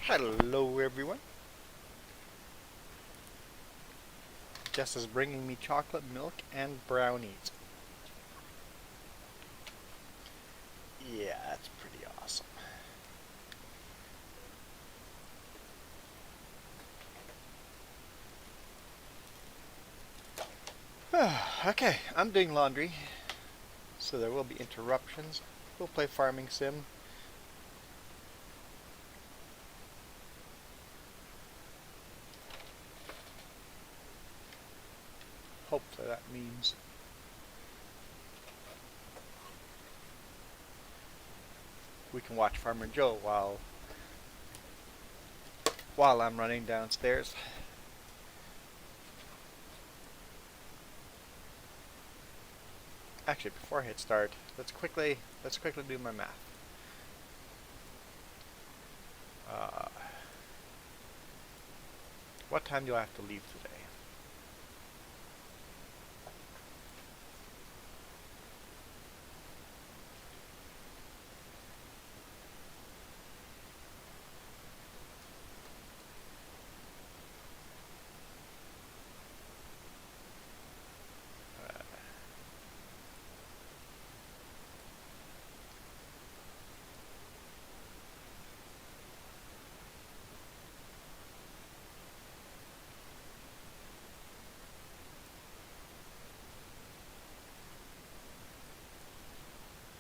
Hello everyone. Jess is bringing me chocolate milk and brownies. Yeah, that's pretty awesome. Okay, I'm doing laundry, so there will be interruptions. We'll play Farming Sim. Hopefully that means we can watch Farmer Joe while I'm running downstairs. Actually, before I hit start, let's quickly do my math. What time do I have to leave today?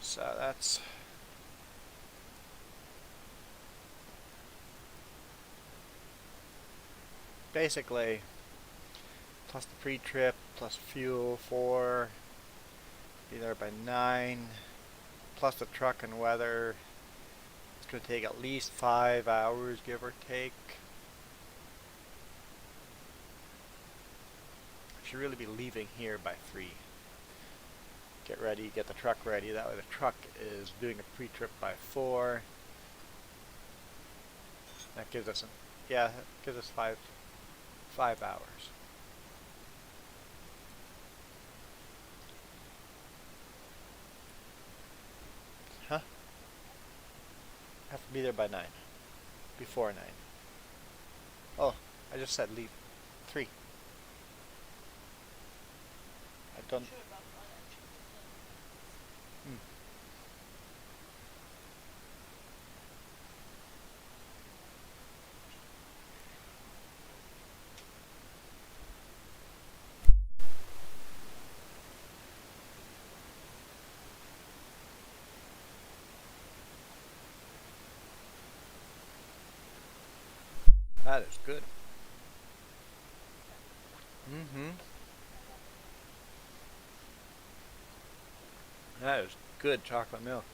So that's basically plus the pre-trip, plus fuel, 4, be there by 9, plus the truck and weather. It's going to take at least 5 hours, give or take. I should really be leaving here by 3. Get ready, get the truck ready. That way the truck is doing a pre-trip by 4. That gives us, that gives us 5 hours. Huh? Have to be there by 9. Before 9. Oh, I just said leave 3. I don't. That is good. That is good chocolate milk.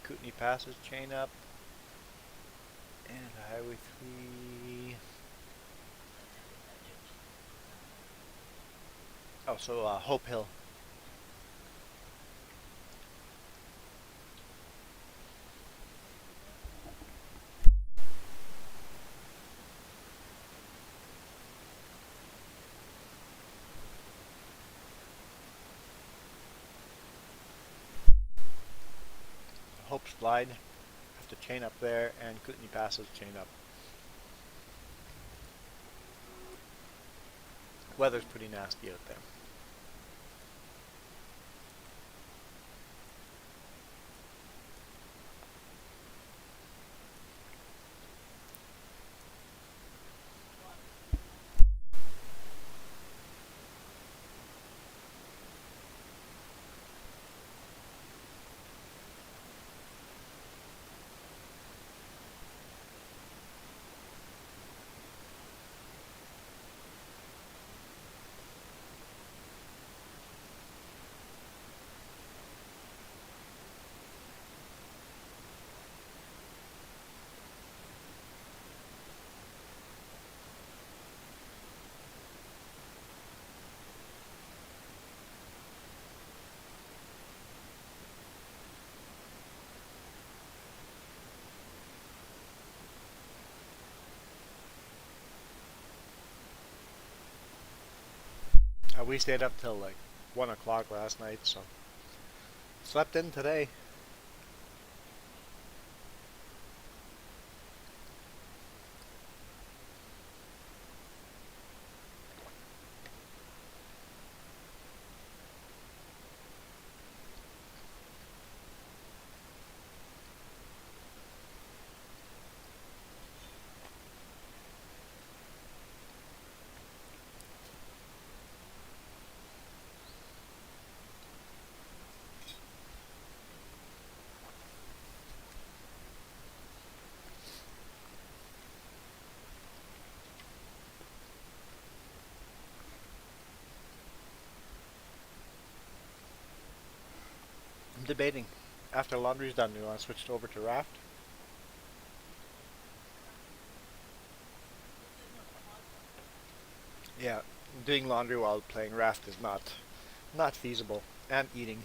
Kootenai Passes, chain up. And Highway 3. Oh, so Hope Hill. Hope Slide. Have to chain up there, and Kootenai Passes, chain up. Weather's pretty nasty out there. We stayed up till like 1 o'clock last night, so Slept in today. I'm debating. After laundry's done, do you want to switch it over to raft? Yeah, doing laundry while playing raft is not feasible. And eating.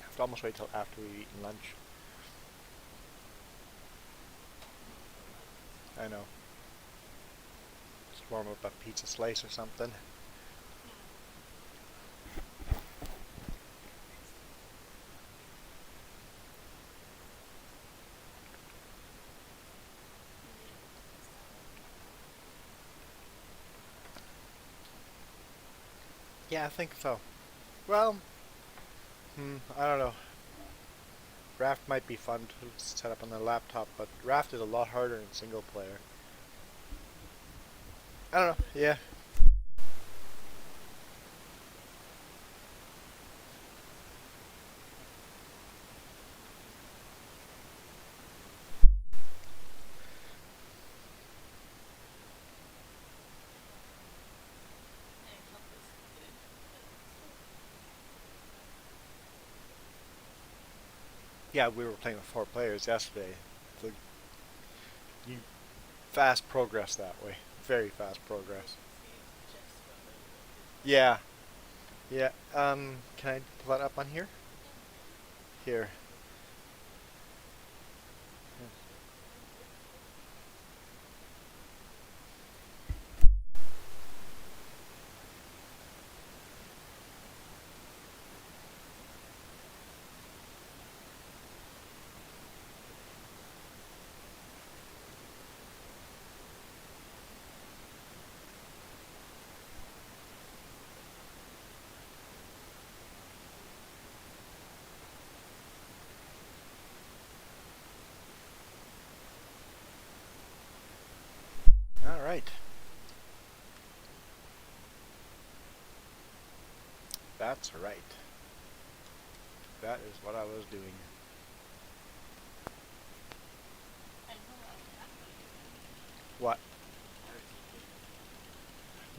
I have to almost wait till after we eat lunch. I know. Just warm up a pizza slice or something. Yeah, I think so. Well, I don't know. Raft might be fun to set up on the laptop, but Raft is a lot harder in single player. I don't know. Yeah. Yeah, we were playing with 4 players yesterday. The, you fast progress that way. Very fast progress. Yeah. Yeah. Can I pull that up on here? Here. All right. That's right. That is what I was doing. What?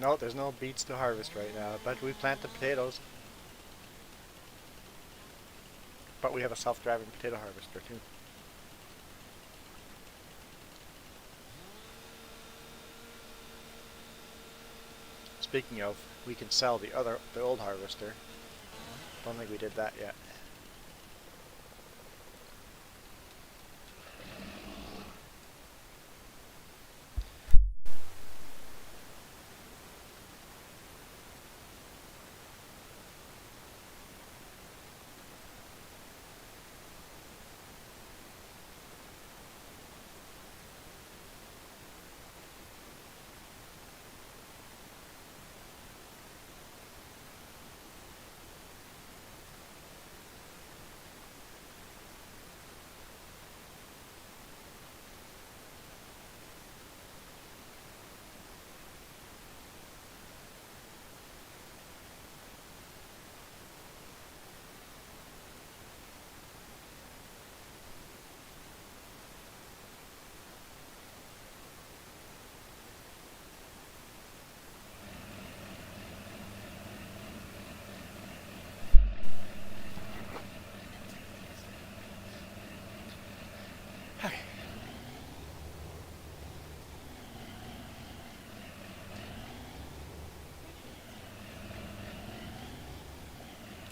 No, there's no beets to harvest right now, but we plant the potatoes. But we have a self-driving potato harvester too. Speaking of, we can sell the old harvester. Don't think we did that yet.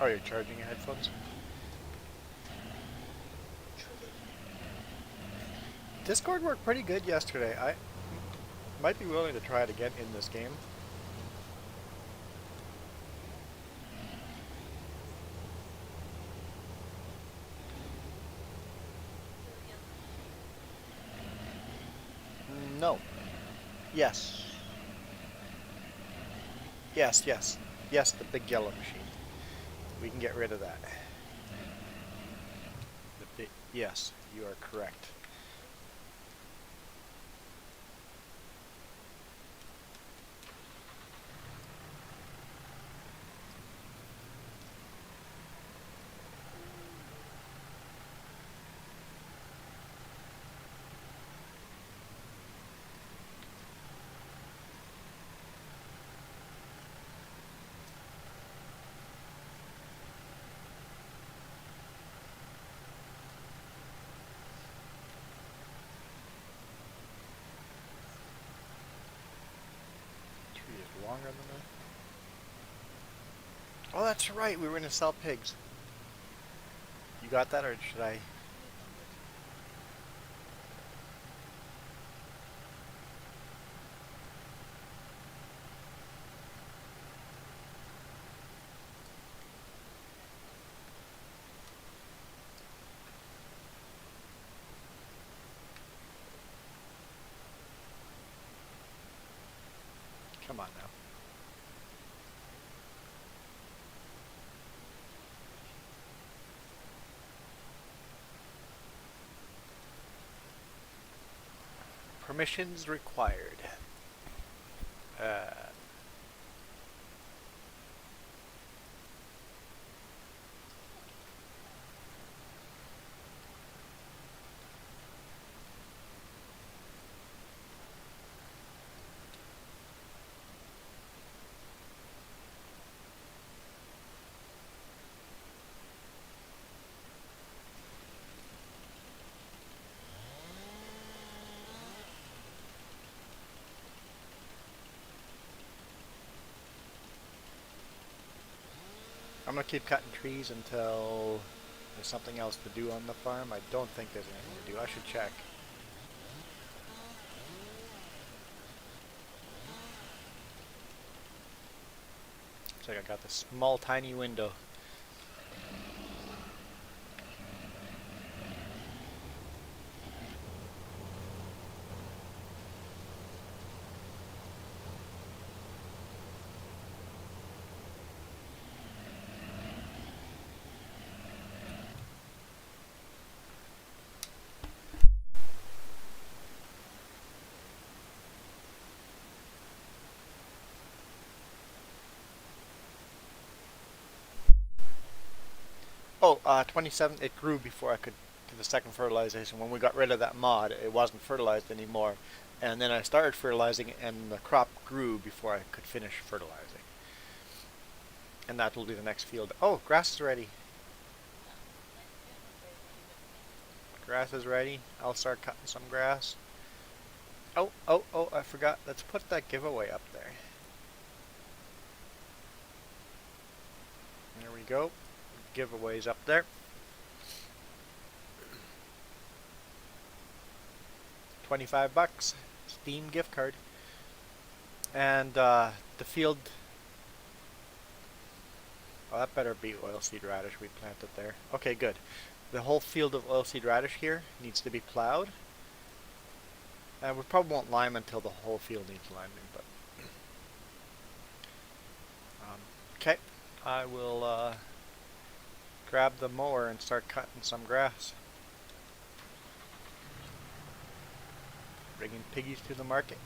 Oh, you're charging your headphones? Discord worked pretty good yesterday. I might be willing to try it again in this game. Yes. Yes, yes. Yes, the big yellow machine. We can get rid of that. Yes, you are correct. Tree is longer than that. Oh, that's right. We were going to sell pigs. You got that, or should I? Come on now. Permissions required. Uh, I'm going to keep cutting trees until there's something else to do on the farm. I don't think there's anything to do. I should check. Looks like I got this small, tiny window. Oh, 27, it grew before I could do the second fertilization. When we got rid of that mod, it wasn't fertilized anymore. And then I started fertilizing, and the crop grew before I could finish fertilizing. And that will be the next field. Oh, grass is ready. Grass is ready. I'll start cutting some grass. Oh, I forgot. Let's put that giveaway up there. There we go. Giveaways up there. 25 bucks. Steam gift card. And the field. Oh, that better be oilseed radish we planted there. Okay, good. The whole field of oilseed radish here needs to be plowed. And we probably won't lime until the whole field needs liming, but okay. I will grab the mower and start cutting some grass. Bringing piggies to the market.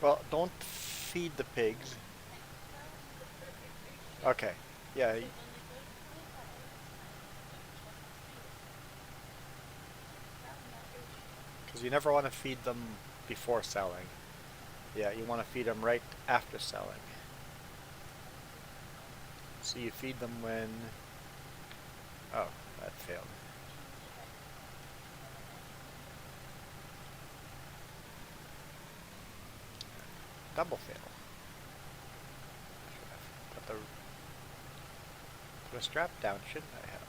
Well, don't feed the pigs. Okay. Yeah. Because you never want to feed them before selling. Yeah, you want to feed them right after selling. So you feed them when... Oh, that failed. Double fail. Should have put a strap down, shouldn't I have?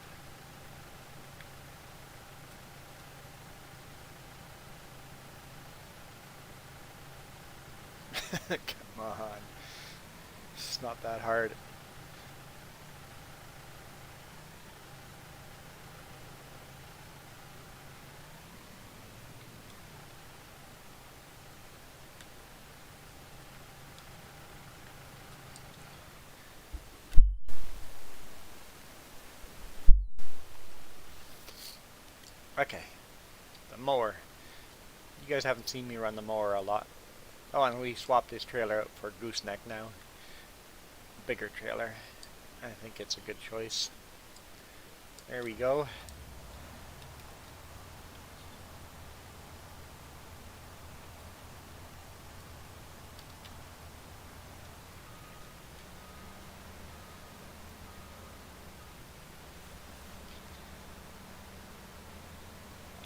Come on. It's not that hard. Okay, the mower. You guys haven't seen me run the mower a lot. Oh, and we swapped this trailer out for gooseneck now. Bigger trailer. I think it's a good choice. There we go.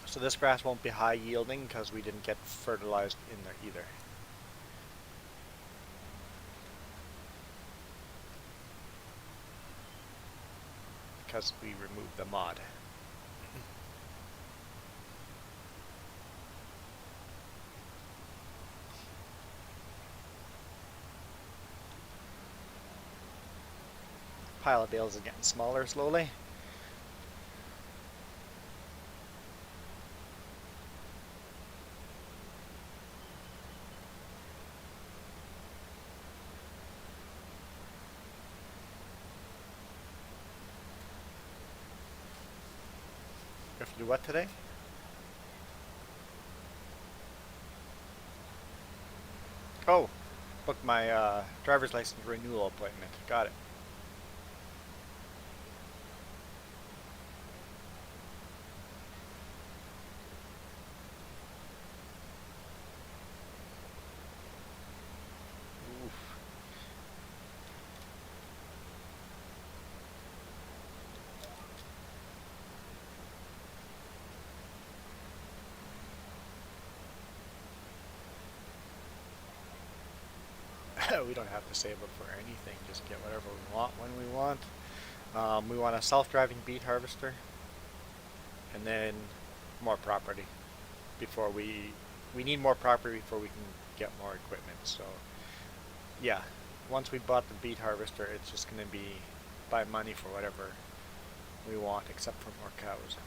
So this grass won't be high yielding because we didn't get fertilized in there either. Because we removed the mod. Pile of bales is getting smaller slowly. You have to do what today? Oh, booked my driver's license renewal appointment. Got it. Oof. We don't have to save up for anything, just get whatever we want when we want. We want a self-driving beet harvester, and then more property before we need more property before we can get more equipment. So yeah, once we bought the beet harvester, it's just going to be buy money for whatever we want, except for more cows.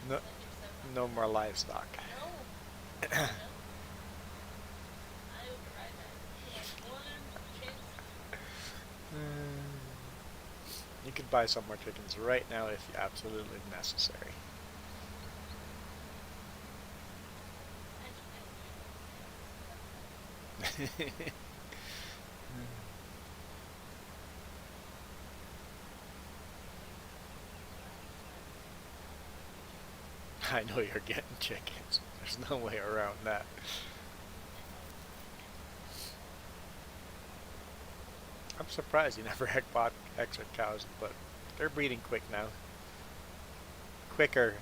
No, no more livestock. You could buy some more chickens right now if absolutely necessary. I know you're getting chickens. There's no way around that. I'm surprised you never had bought extra cows, but they're breeding quick now. Quicker.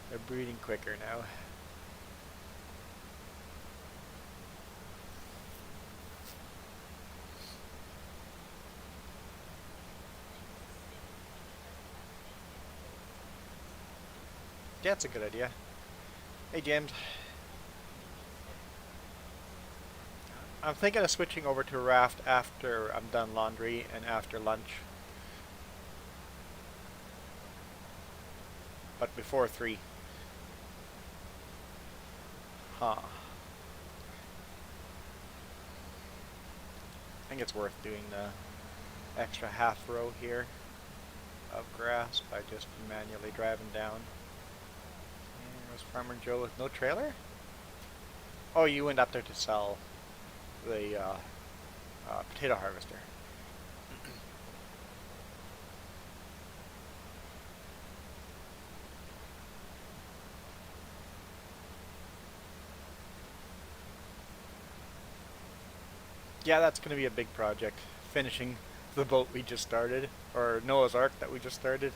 They're breeding quicker now. Yeah, that's a good idea. Hey, James. I'm thinking of switching over to raft after I'm done laundry and after lunch. But before 3. Huh. I think it's worth doing the extra half row here of grass by just manually driving down. And there's Farmer Joe with no trailer? Oh, you went up there to sell the potato harvester. Yeah, that's going to be a big project. Finishing the boat we just started, or Noah's Ark that we just started.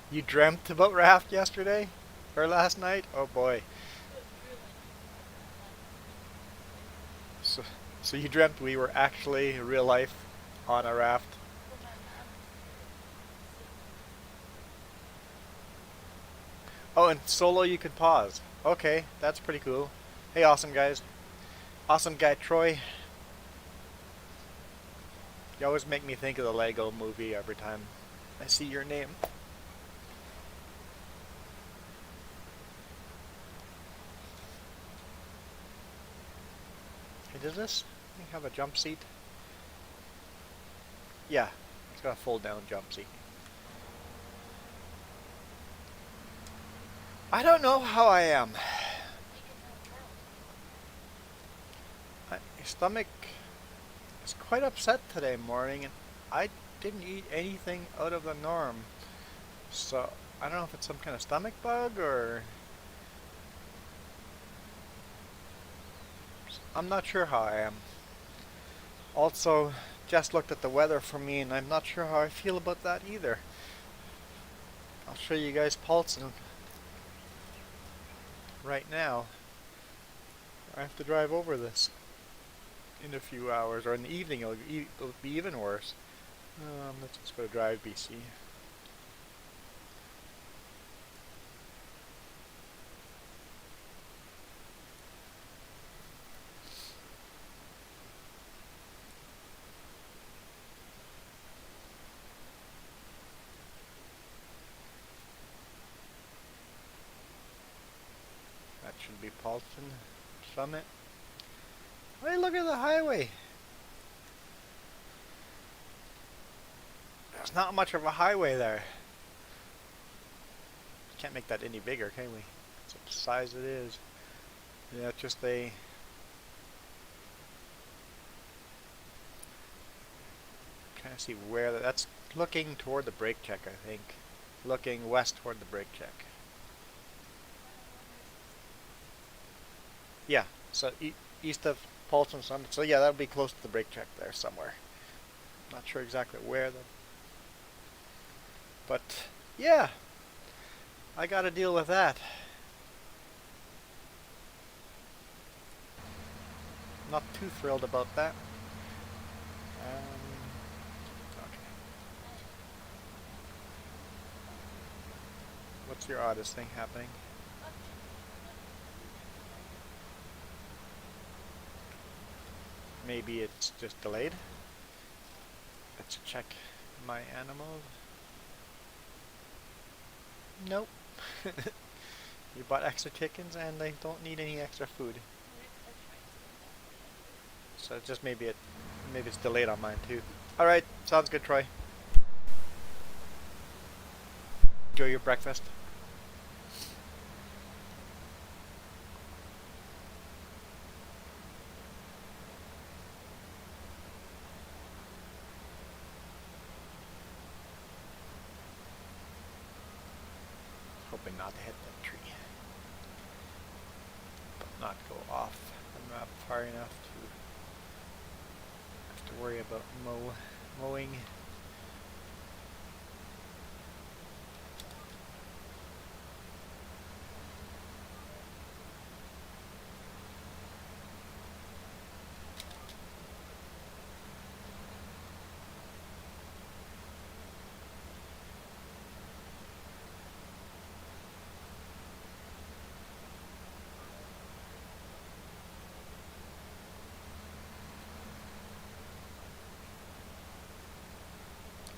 You dreamt about raft yesterday? Or last night? Oh boy. So, so you dreamt we were actually real life on a raft? Oh, and solo you could pause. Okay, that's pretty cool. Hey, awesome guys. Awesome guy Troy. You always make me think of the Lego movie every time I see your name. Hey, does this have a jump seat? Yeah, it's got a fold down jump seat. I don't know how I am. My stomach is quite upset today morning, and I didn't eat anything out of the norm. So I don't know if it's some kind of stomach bug or I'm not sure how I am. Also, just looked at the weather for me, and I'm not sure how I feel about that either. I'll show you guys pulsing right now. I have to drive over this in a few hours, or in the evening it'll be even worse. Let's just go to Drive BC. That should be Paulson Summit. Hey, look at the highway. There's not much of a highway there. Can't make that any bigger, can we? It's the size it is. Yeah, it's just a... Trying to see where that's looking toward the brake check, I think. Looking west toward the brake check. Yeah, so east of Paulson Summit. So yeah, that'll be close to the brake check there somewhere. Not sure exactly where though. But yeah, I gotta deal with that. Not too thrilled about that. Okay. What's your oddest thing happening? Maybe it's just delayed. Let's check my animals. Nope. You bought extra chickens and they don't need any extra food. So just maybe it's delayed on mine too. Alright, sounds good, Troy. Enjoy your breakfast. Hoping not to hit that tree. But not go off the map far enough to have to worry about mowing.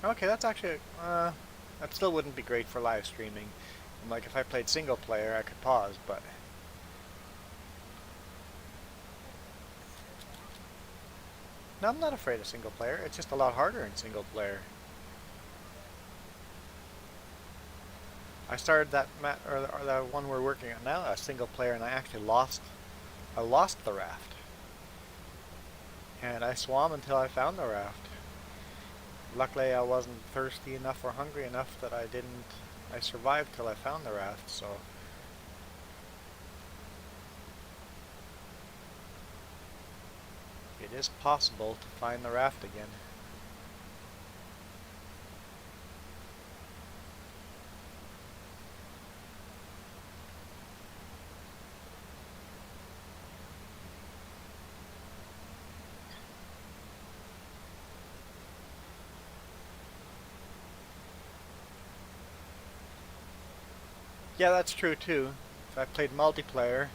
Okay, that's actually, that still wouldn't be great for live streaming. Like if I played single player, I could pause, but no, I'm not afraid of single player. It's just a lot harder in single player. I started that or the one we're working on now, a single player, and I actually lost the raft. And I swam until I found the raft. Luckily, I wasn't thirsty enough or hungry enough that I survived till I found the raft, so. It is possible to find the raft again. Yeah, that's true too. If I played multiplayer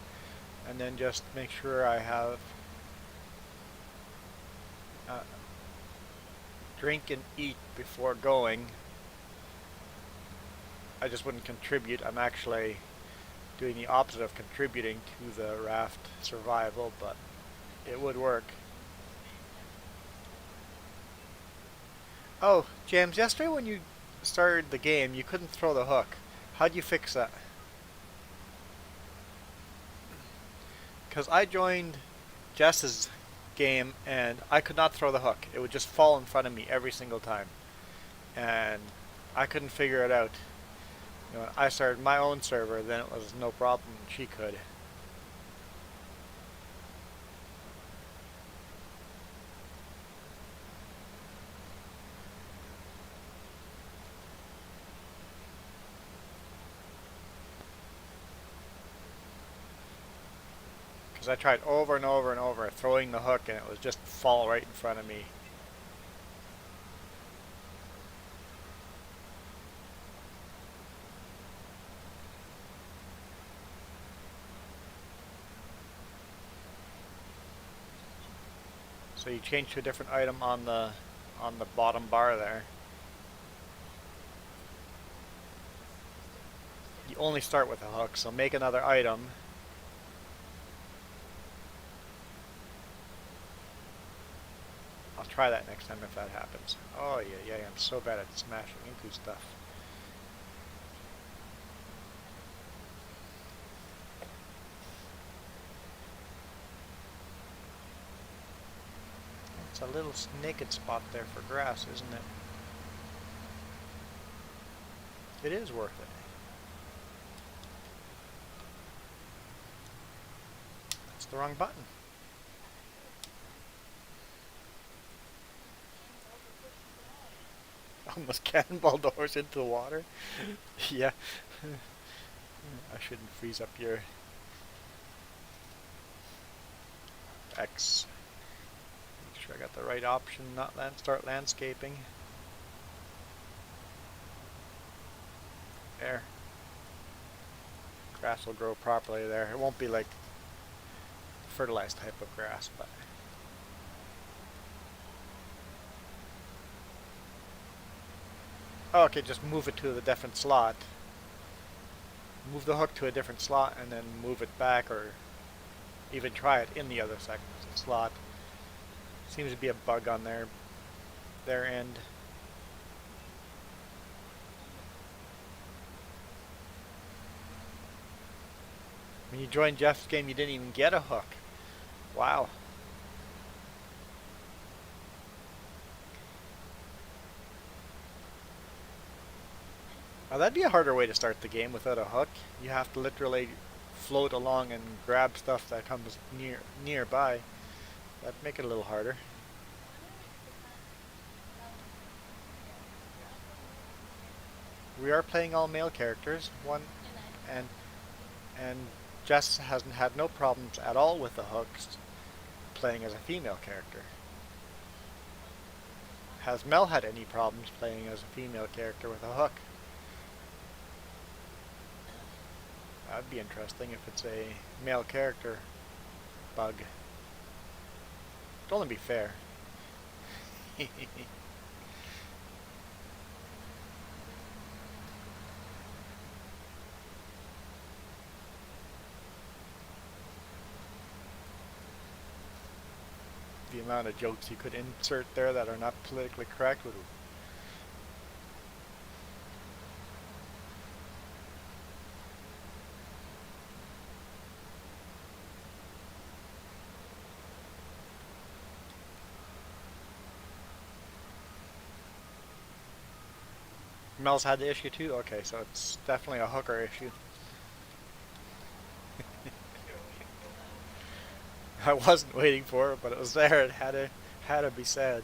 and then just make sure I have uh, drink and eat before going, I just wouldn't contribute. I'm actually doing the opposite of contributing to the raft survival, but it would work. Oh, James, yesterday when you started the game, you couldn't throw the hook. How'd you fix that? Because I joined Jess's game and I could not throw the hook. It would just fall in front of me every single time. And I couldn't figure it out. You know, I started my own server, then it was no problem. She could. Because I tried over and over and over throwing the hook and it was just fall right in front of me. So you change to a different item on the bottom bar there. You only start with a hook, so make another item. I'll try that next time if that happens. Oh yeah, yeah, I'm so bad at smashing into stuff. It's a little naked spot there for grass, isn't it? It is worth it. That's the wrong button. Almost cannonballed the horse into the water. Yeah. I shouldn't freeze up your X. Make sure I got the right option, not start landscaping. There. Grass will grow properly there. It won't be like fertilized type of grass, but oh, okay, just move it to a different slot. Move the hook to a different slot and then move it back, or even try it in the other slot. Seems to be a bug on their end. When you joined Jeff's game, you didn't even get a hook. Wow. Now that'd be a harder way to start the game without a hook. You have to literally float along and grab stuff that comes nearby. That'd make it a little harder. We are playing all male characters. And and Jess hasn't had no problems at all with the hooks playing as a female character. Has Mel had any problems playing as a female character with a hook? That'd be interesting if it's a male character bug. It'd only be fair. The amount of jokes you could insert there that are not politically correct would. Mel's had the issue too? Okay, so it's definitely a hooker issue. I wasn't waiting for it, but it was there. It had to be said.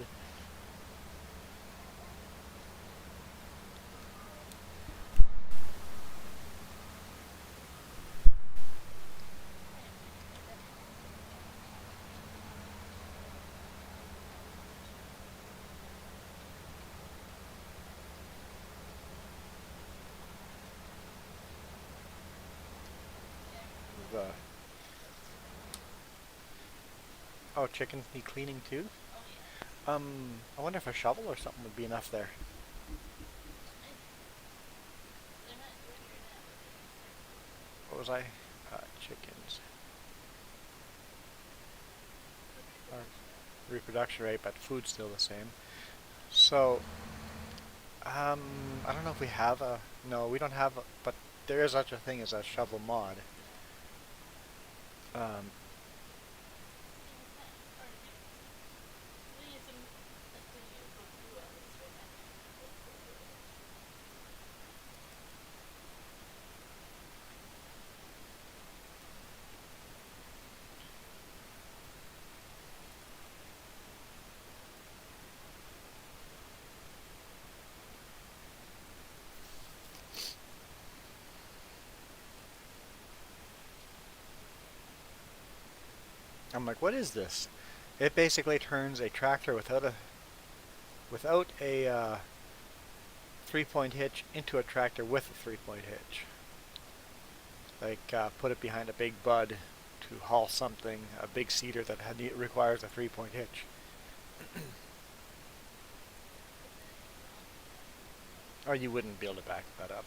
Oh, chickens need cleaning too? I wonder if a shovel or something would be enough there. What was I? Chickens. Reproduction rate, but food's still the same. So, I don't know if we have a... No, we don't have a... But there is such a thing as a shovel mod. Um, I'm like, what is this? It basically turns a tractor without a 3-point hitch into a tractor with a 3-point hitch. Like put it behind a big bud to haul something, a big cedar that requires a 3-point hitch. Or you wouldn't be able to back that up.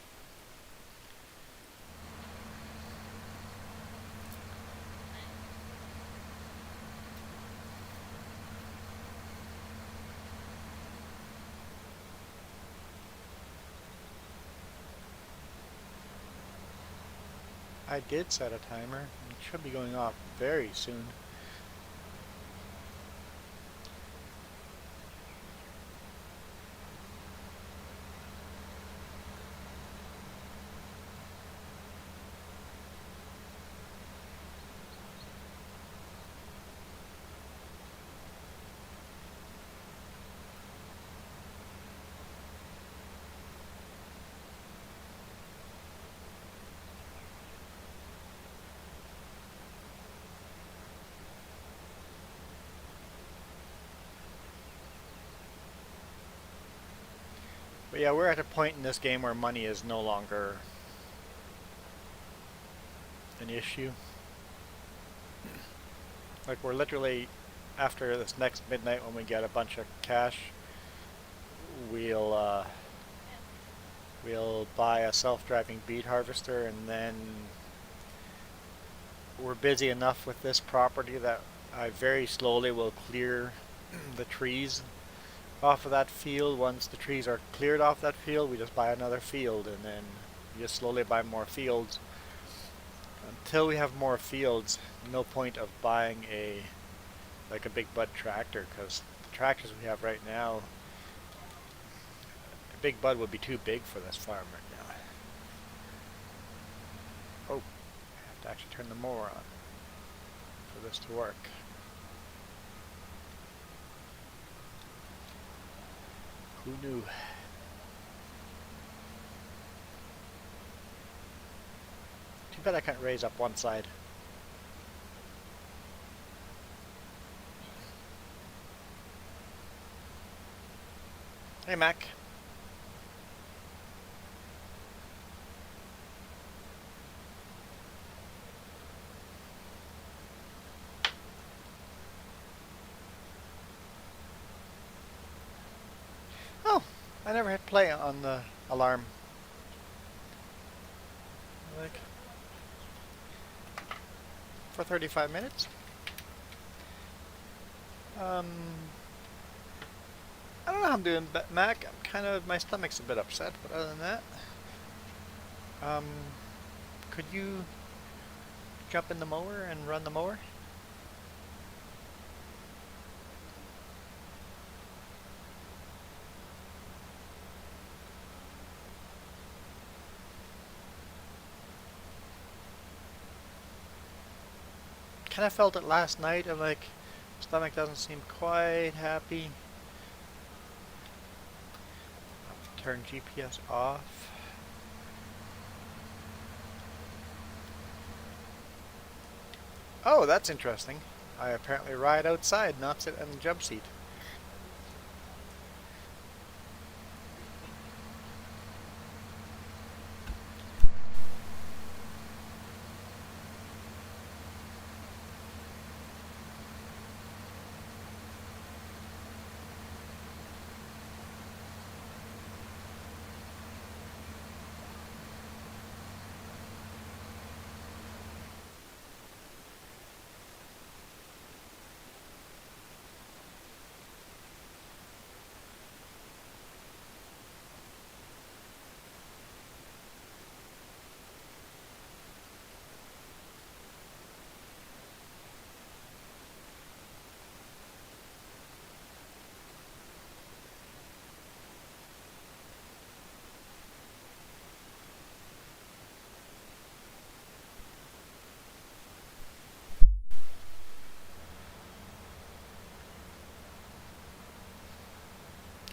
I did set a timer. It should be going off very soon. But yeah, we're at a point in this game where money is no longer an issue. Like we're literally, after this next midnight when we get a bunch of cash, we'll we'll buy a self-driving beet harvester, and then we're busy enough with this property that I very slowly will clear the trees off of that field. Once the trees are cleared off that field, we just buy another field, and then we just slowly buy more fields. Until we have more fields, no point of buying a big bud tractor, because the tractors we have right now, a big bud would be too big for this farm right now. Oh, I have to actually turn the mower on for this to work. Who knew? Too bad I can't raise up one side. Hey, Mac. Oh, I never hit play on the alarm. Like, for 35 minutes. I don't know how I'm doing, Mac. I'm kind of, my stomach's a bit upset, but other than that, could you jump in the mower and run the mower? Kind of felt it last night. I'm like, stomach doesn't seem quite happy. Turn GPS off. Oh, that's interesting. I apparently ride outside, not sit in the jump seat.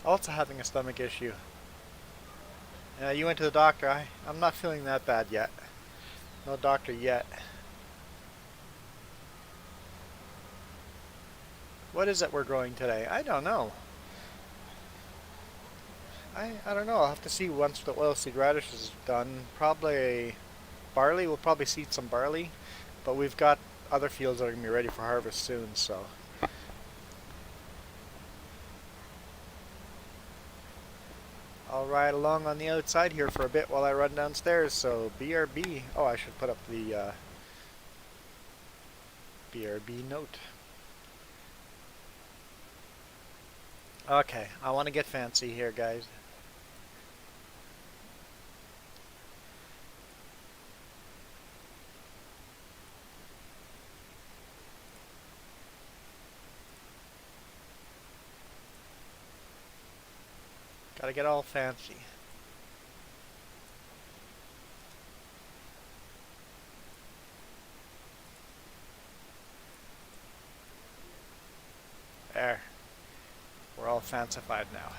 Also having a stomach issue. You went to the doctor. I'm not feeling that bad yet. No doctor yet. What is it we're growing today? I don't know. I don't know. I'll have to see once the oilseed radish is done. Probably barley. We'll probably seed some barley. But we've got other fields that are going to be ready for harvest soon, so. I'll ride along on the outside here for a bit while I run downstairs, so BRB. Oh, I should put up the BRB note. Okay, I want to get fancy here, guys. Gotta get all fancy. There. We're all fancified now.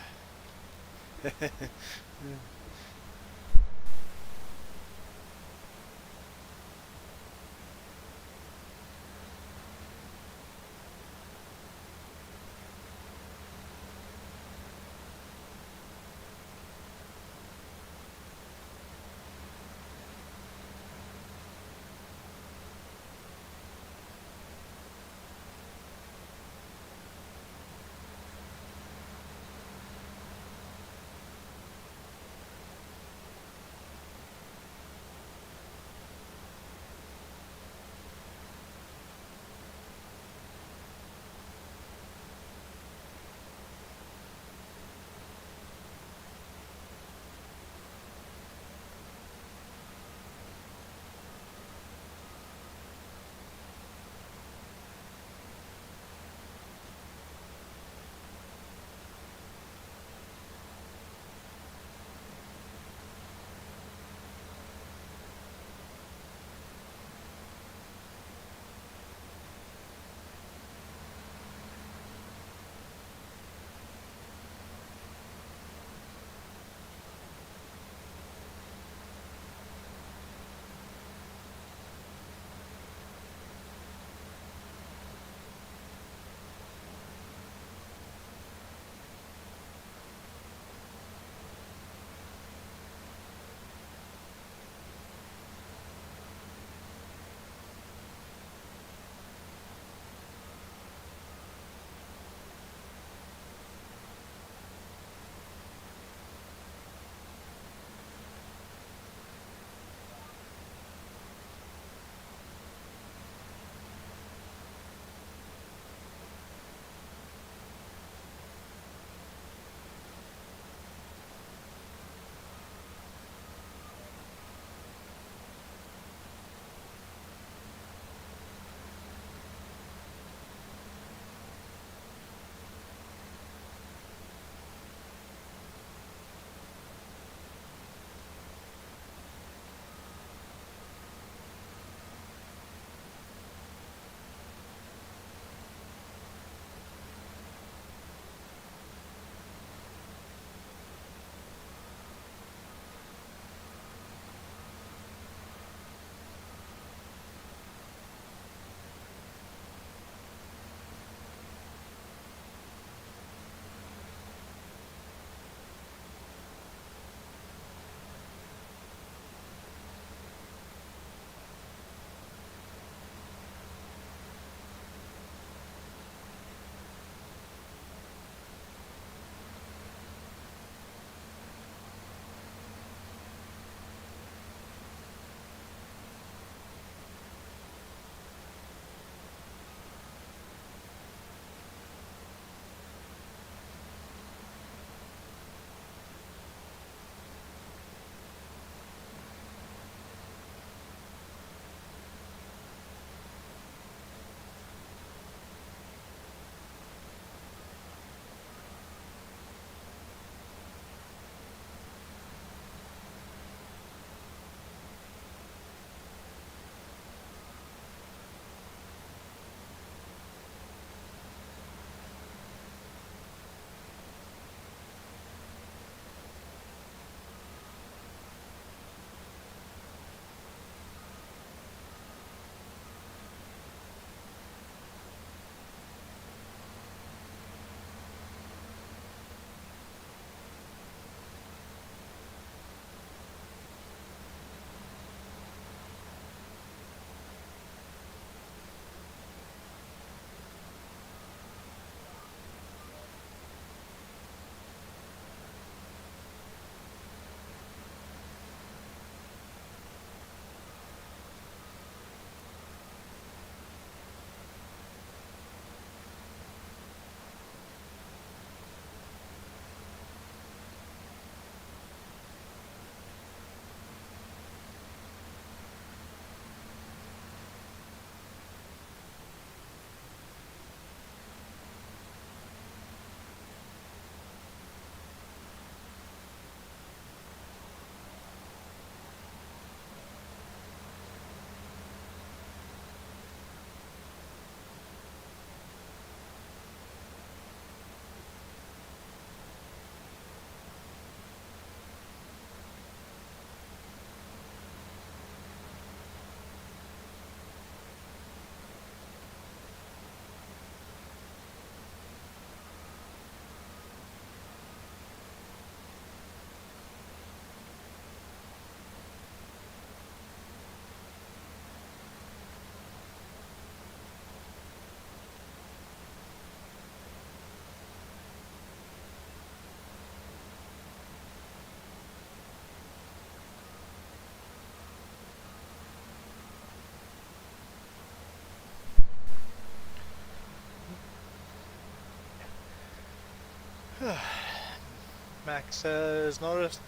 Max says, noticed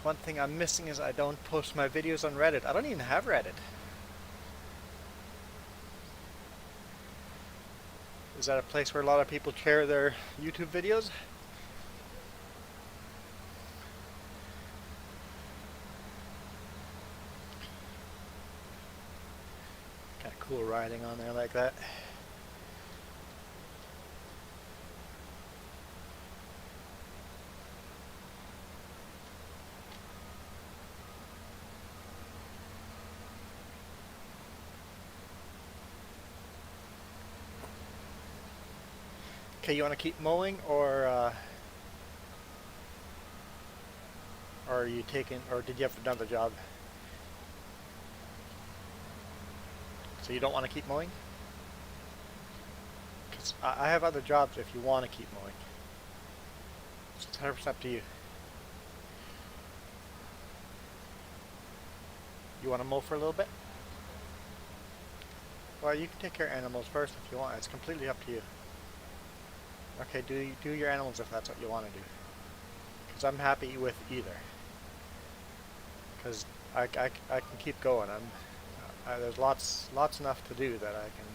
one thing I'm missing is I don't post my videos on Reddit. I don't even have Reddit. Is that a place where a lot of people share their YouTube videos? Kind of cool riding on there like that. Okay, you want to keep mowing, or are you taking, or did you have another job? So you don't want to keep mowing? Because I have other jobs if you want to keep mowing. So it's 100% up to you. You want to mow for a little bit? Well, you can take care of animals first if you want. It's completely up to you. Okay, do your animals if that's what you want to do. Because I'm happy with either. Because I can keep going. There's lots enough to do that I can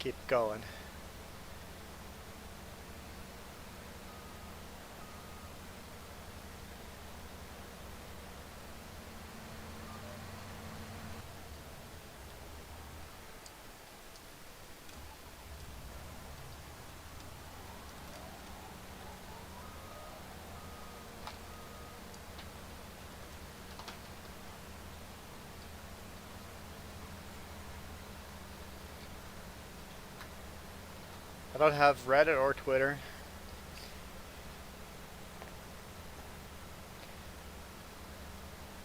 keep going. I don't have Reddit or Twitter.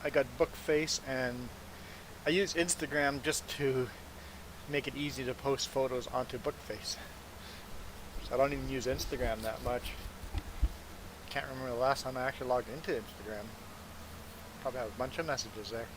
I got Bookface, and I use Instagram just to make it easy to post photos onto Bookface. So I don't even use Instagram that much. Can't remember the last time I actually logged into Instagram. Probably have a bunch of messages there.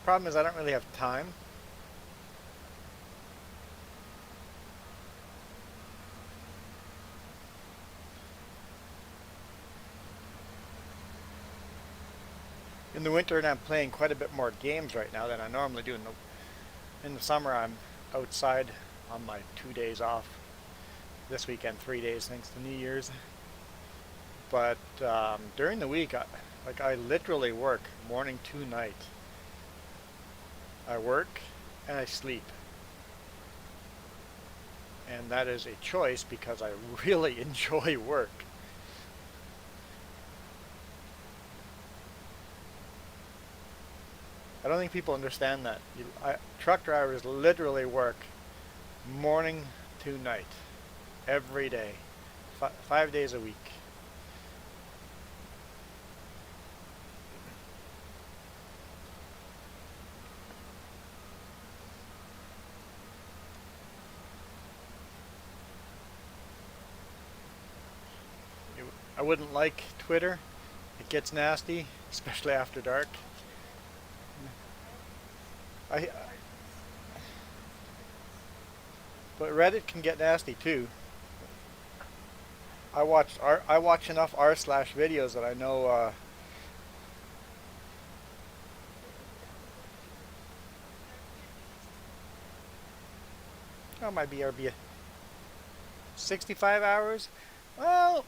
Problem is I don't really have time. In the winter, and I'm playing quite a bit more games right now than I normally do. In the summer, I'm outside on my 2 days off. This weekend, 3 days thanks to New Year's. But during the week, I literally work morning to night. I work and I sleep. And that is a choice because I really enjoy work. I don't think people understand that. Truck drivers literally work morning to night, every day, 5 days a week. I wouldn't like Twitter. It gets nasty, especially after dark. But Reddit can get nasty too. I watch enough r/ videos that I know. Oh, my BRB. 65 hours? Well,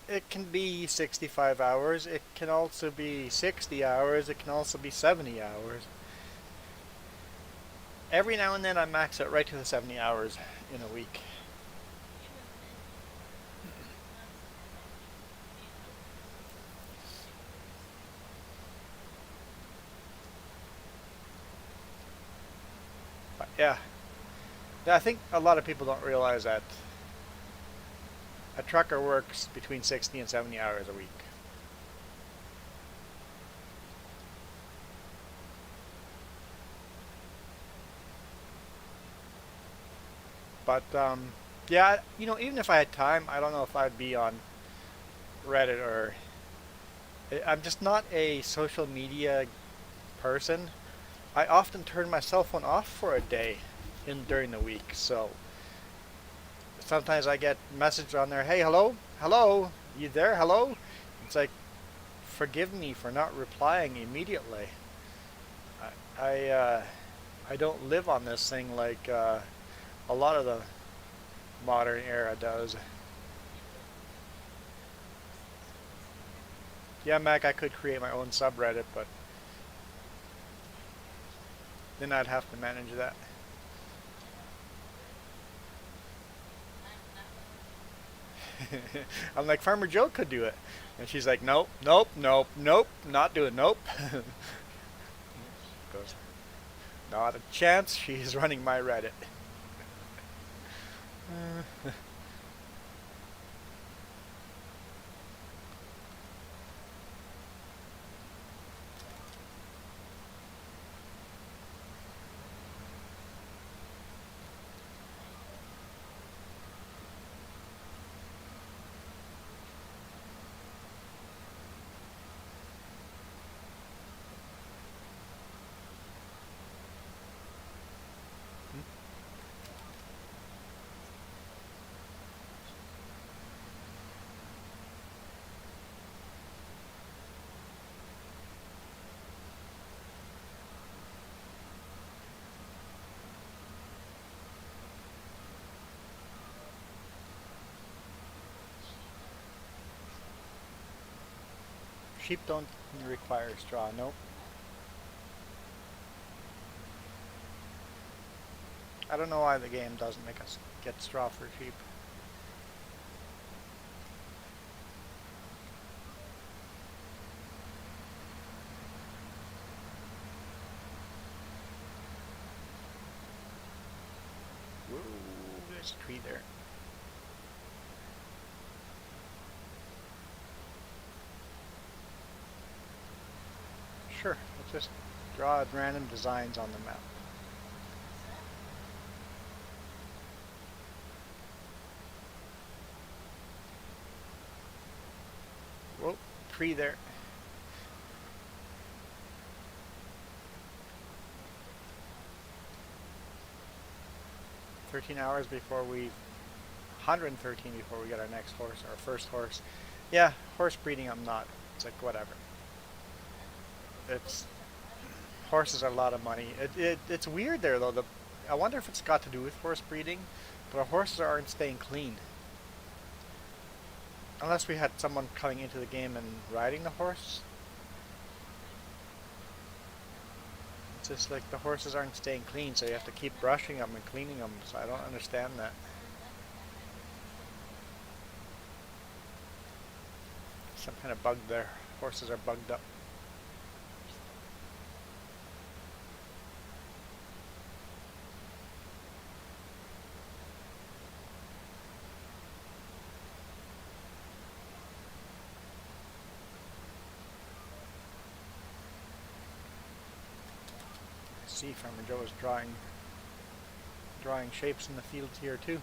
it can be 65 hours. It can also be 60 hours. It can also be 70 hours. Every now and then I max it right to the 70 hours in a week. But yeah. I think a lot of people don't realize that a trucker works between 60 and 70 hours a week. But yeah, you know, even if I had time, I don't know if I'd be on Reddit or I'm just not a social media person. I often turn my cell phone off for a day in during the week. So sometimes I get messages on there, "Hey, hello, hello, you there? Hello." It's like, forgive me for not replying immediately. I I, I don't live on this thing like a lot of the modern era does. Yeah, Mac, I could create my own subreddit, but then I'd have to manage that. I'm like, Farmer Joe could do it. And she's like, nope, nope, nope, nope, not doing nope. Goes, not a chance. She's running my Reddit. Sheep don't require straw, nope. I don't know why the game doesn't make us get straw for sheep. Whoa, there's a tree there. Sure, let's just draw random designs on the map. Whoa, tree there. $13 before we 113 before we get our next horse, our first horse. Yeah, horse breeding I'm not. It's like whatever. It's horses are a lot of money. It's weird there though. I wonder if it's got to do with horse breeding, but our horses aren't staying clean. Unless we had someone coming into the game and riding the horse. It's just like the horses aren't staying clean, so you have to keep brushing them and cleaning them. So I don't understand that. Some kind of bug there. Horses are bugged up. See, Farmer Joe is drawing shapes in the fields here too.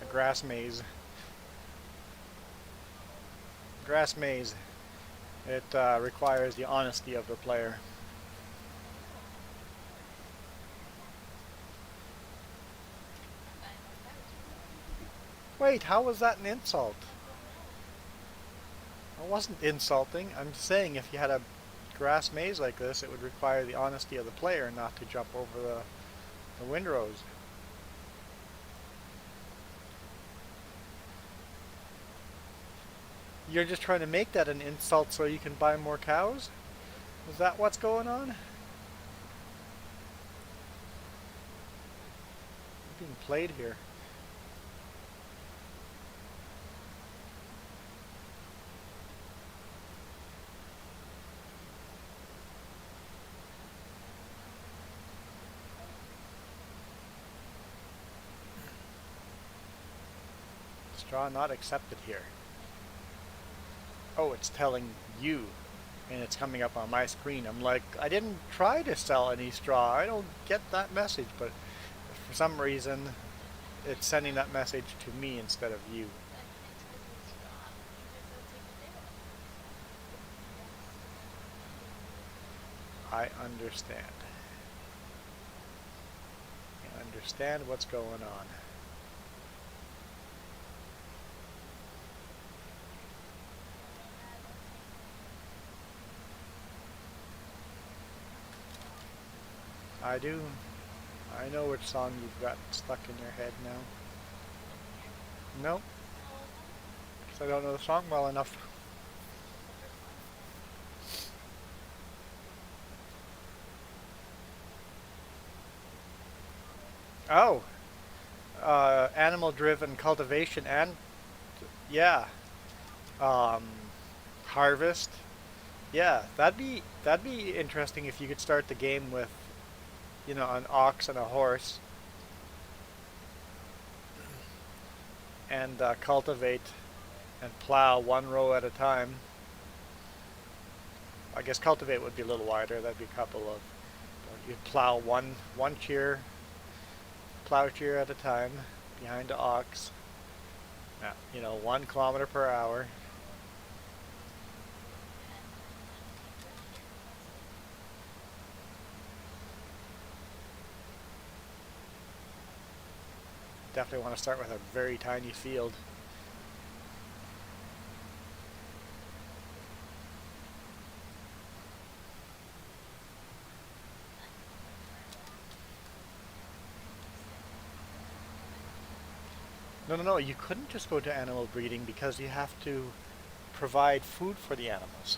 A grass maze. Grass maze. It requires the honesty of the player. Wait, how was that an insult? It wasn't insulting. I'm just saying if you had a grass maze like this, it would require the honesty of the player not to jump over the windrows. You're just trying to make that an insult so you can buy more cows? Is that what's going on? I'm being played here. Straw not accepted here. Oh, it's telling you. and it's coming up on my screen. I'm like, I didn't try to sell any straw. I don't get that message, but for some reason, it's sending that message to me instead of you. I understand. I understand what's going on. I do. I know which song you've got stuck in your head now. No, because I don't know the song well enough. Oh, animal-driven cultivation and yeah, um, harvest. Yeah, that'd be interesting if you could start the game with, an ox and a horse and cultivate and plow one row at a time. I guess cultivate would be a little wider. That'd be a couple of. You'd plow one cheer, plow cheer at a time behind the ox. Yeah, 1 kilometer per hour. Definitely want to start with a very tiny field. No, no, no. You couldn't just go to animal breeding because you have to provide food for the animals.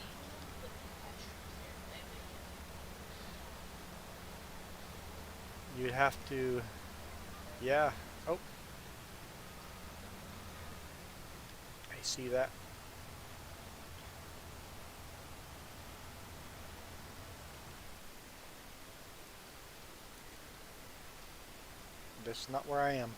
You'd have to, yeah. Oh, I see that. This is not where I am.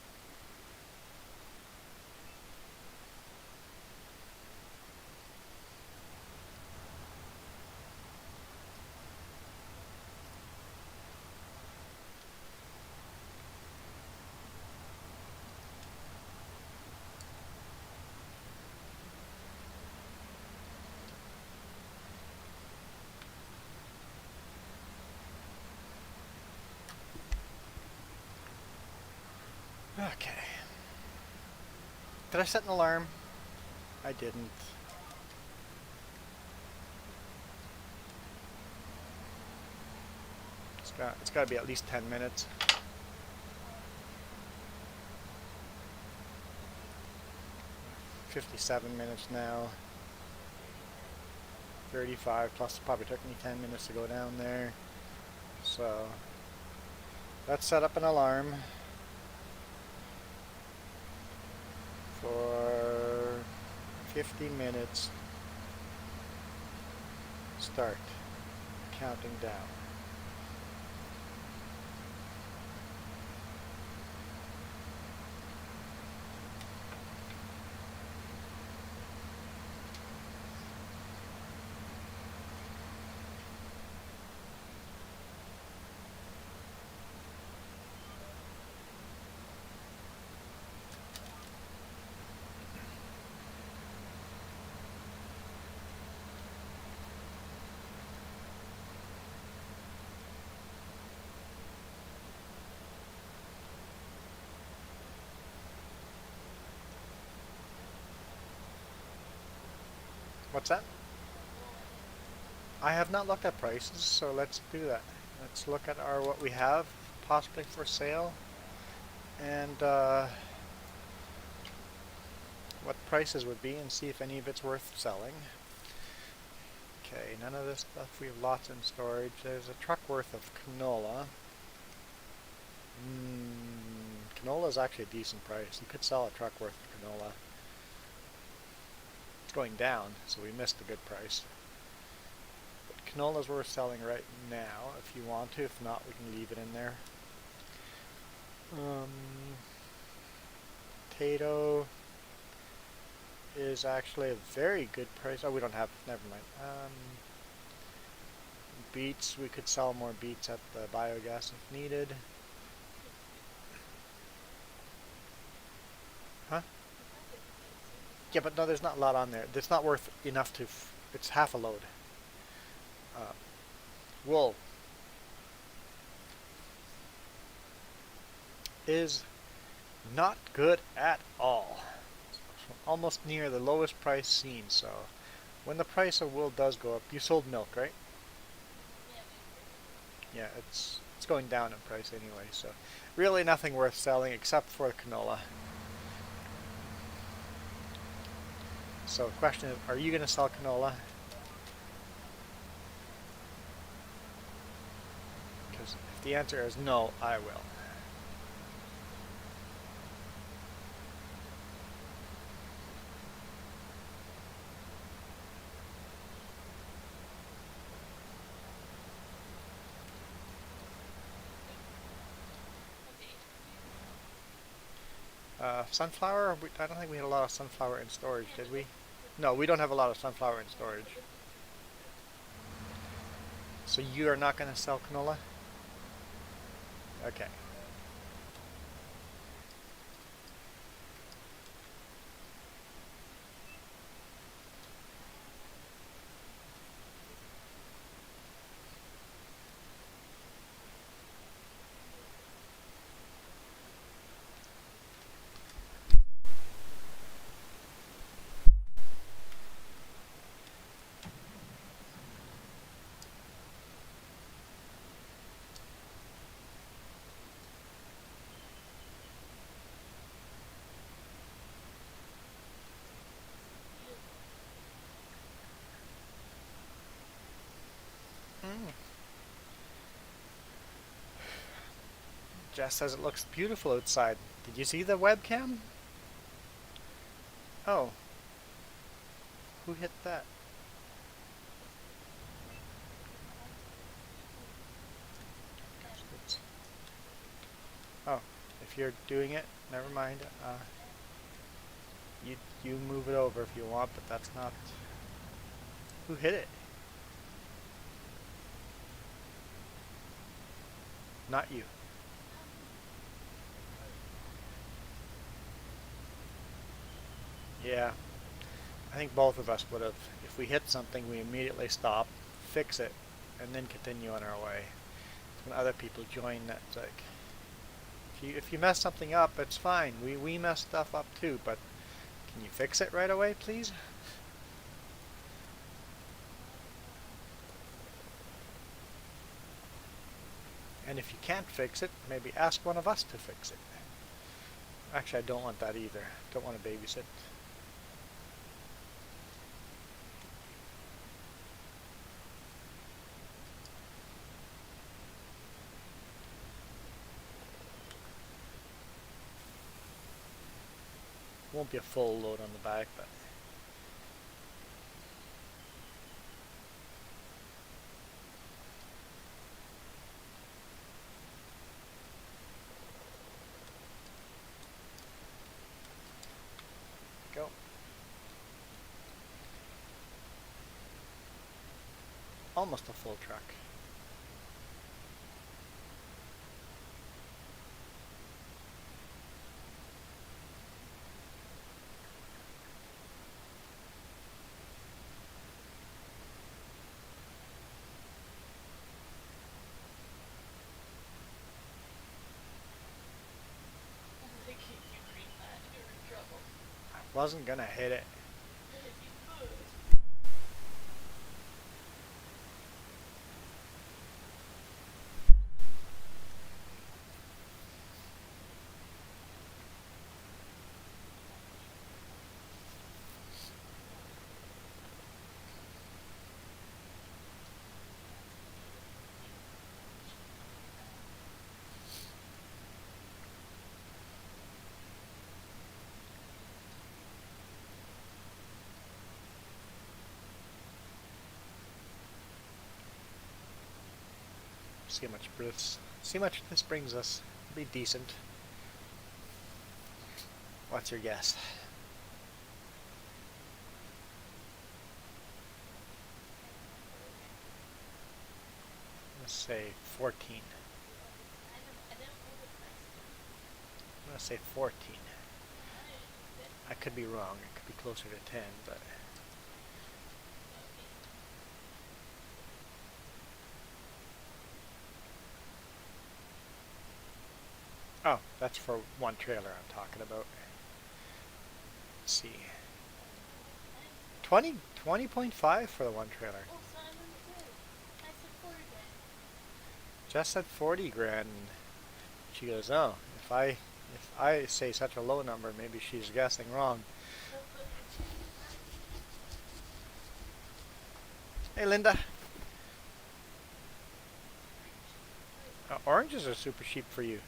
Okay. Did I set an alarm? I didn't. It's got to be at least 10 minutes. 57 minutes now. 35 plus probably took me 10 minutes to go down there. So let's set up an alarm for 50 minutes. Start counting down. What's that? I have not looked at prices, so let's do that. Let's look at what we have possibly for sale and what prices would be and see if any of it's worth selling. Okay, none of this stuff. We have lots in storage. There's a truck worth of canola. Canola is actually a decent price. You could sell a truck worth of canola. It's going down, so we missed a good price. But canola's worth selling right now if you want to. If not, we can leave it in there. Potato is actually a very good price. Oh, we don't have. Never mind. Beets, we could sell more beets at the biogas if needed. Huh? Yeah, but no, there's not a lot on there. It's not worth enough to... it's half a load. Wool is not good at all. Almost near the lowest price seen, so when the price of wool does go up, you sold milk, right? Yeah, it's going down in price anyway, so really nothing worth selling except for canola. So the question is, are you going to sell canola? Because if the answer is no, I will. Sunflower? I don't think we had a lot of sunflower in storage, did we? No, we don't have a lot of sunflower in storage. So you are not going to sell canola? Okay. Mm. Jess says it looks beautiful outside. Did you see the webcam? Oh. Who hit that? Oh, if you're doing it, never mind. You move it over if you want, but that's not... Who hit it? Not you. Yeah. I think both of us would have. If we hit something, we immediately stop, fix it, and then continue on our way. When other people join, that's like... If you mess something up, it's fine. We mess stuff up too, but can you fix it right away, please? And if you can't fix it, maybe ask one of us to fix it. Actually, I don't want that either. Don't want to babysit. Won't be a full load on the back, but... Go. Almost a full truck. I wasn't gonna hit it. See how much this brings us. It'll be decent. What's your guess? Let's say 14. I'm going to say 14. I could be wrong. It could be closer to 10, but... Oh, that's for one trailer I'm talking about. Let's see. 20.5 for the one trailer. Just said 40 grand. She goes, oh, if I say such a low number, maybe she's guessing wrong. Hey, Linda. Oranges are super cheap for you.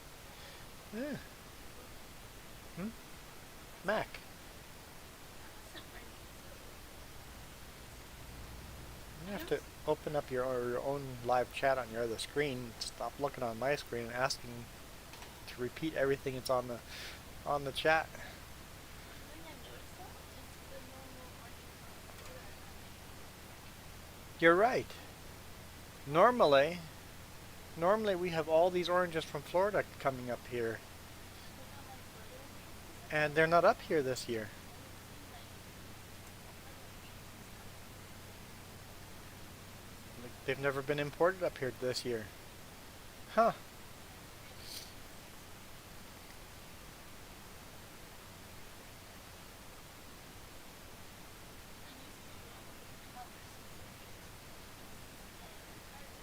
Yeah. Mac. You have to open up your own live chat on your other screen. Stop looking on my screen and asking to repeat everything that's on the chat. You're right. Normally we have all these oranges from Florida coming up here. And they're not up here this year. They've never been imported up here this year. Huh.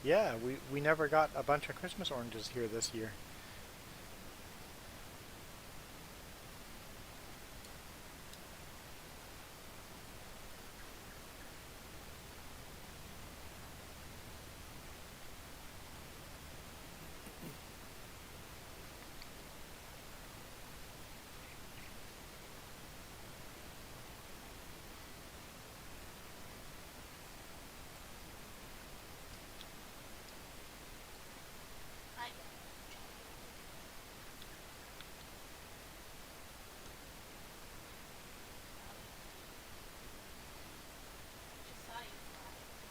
Yeah, we never got a bunch of Christmas oranges here this year.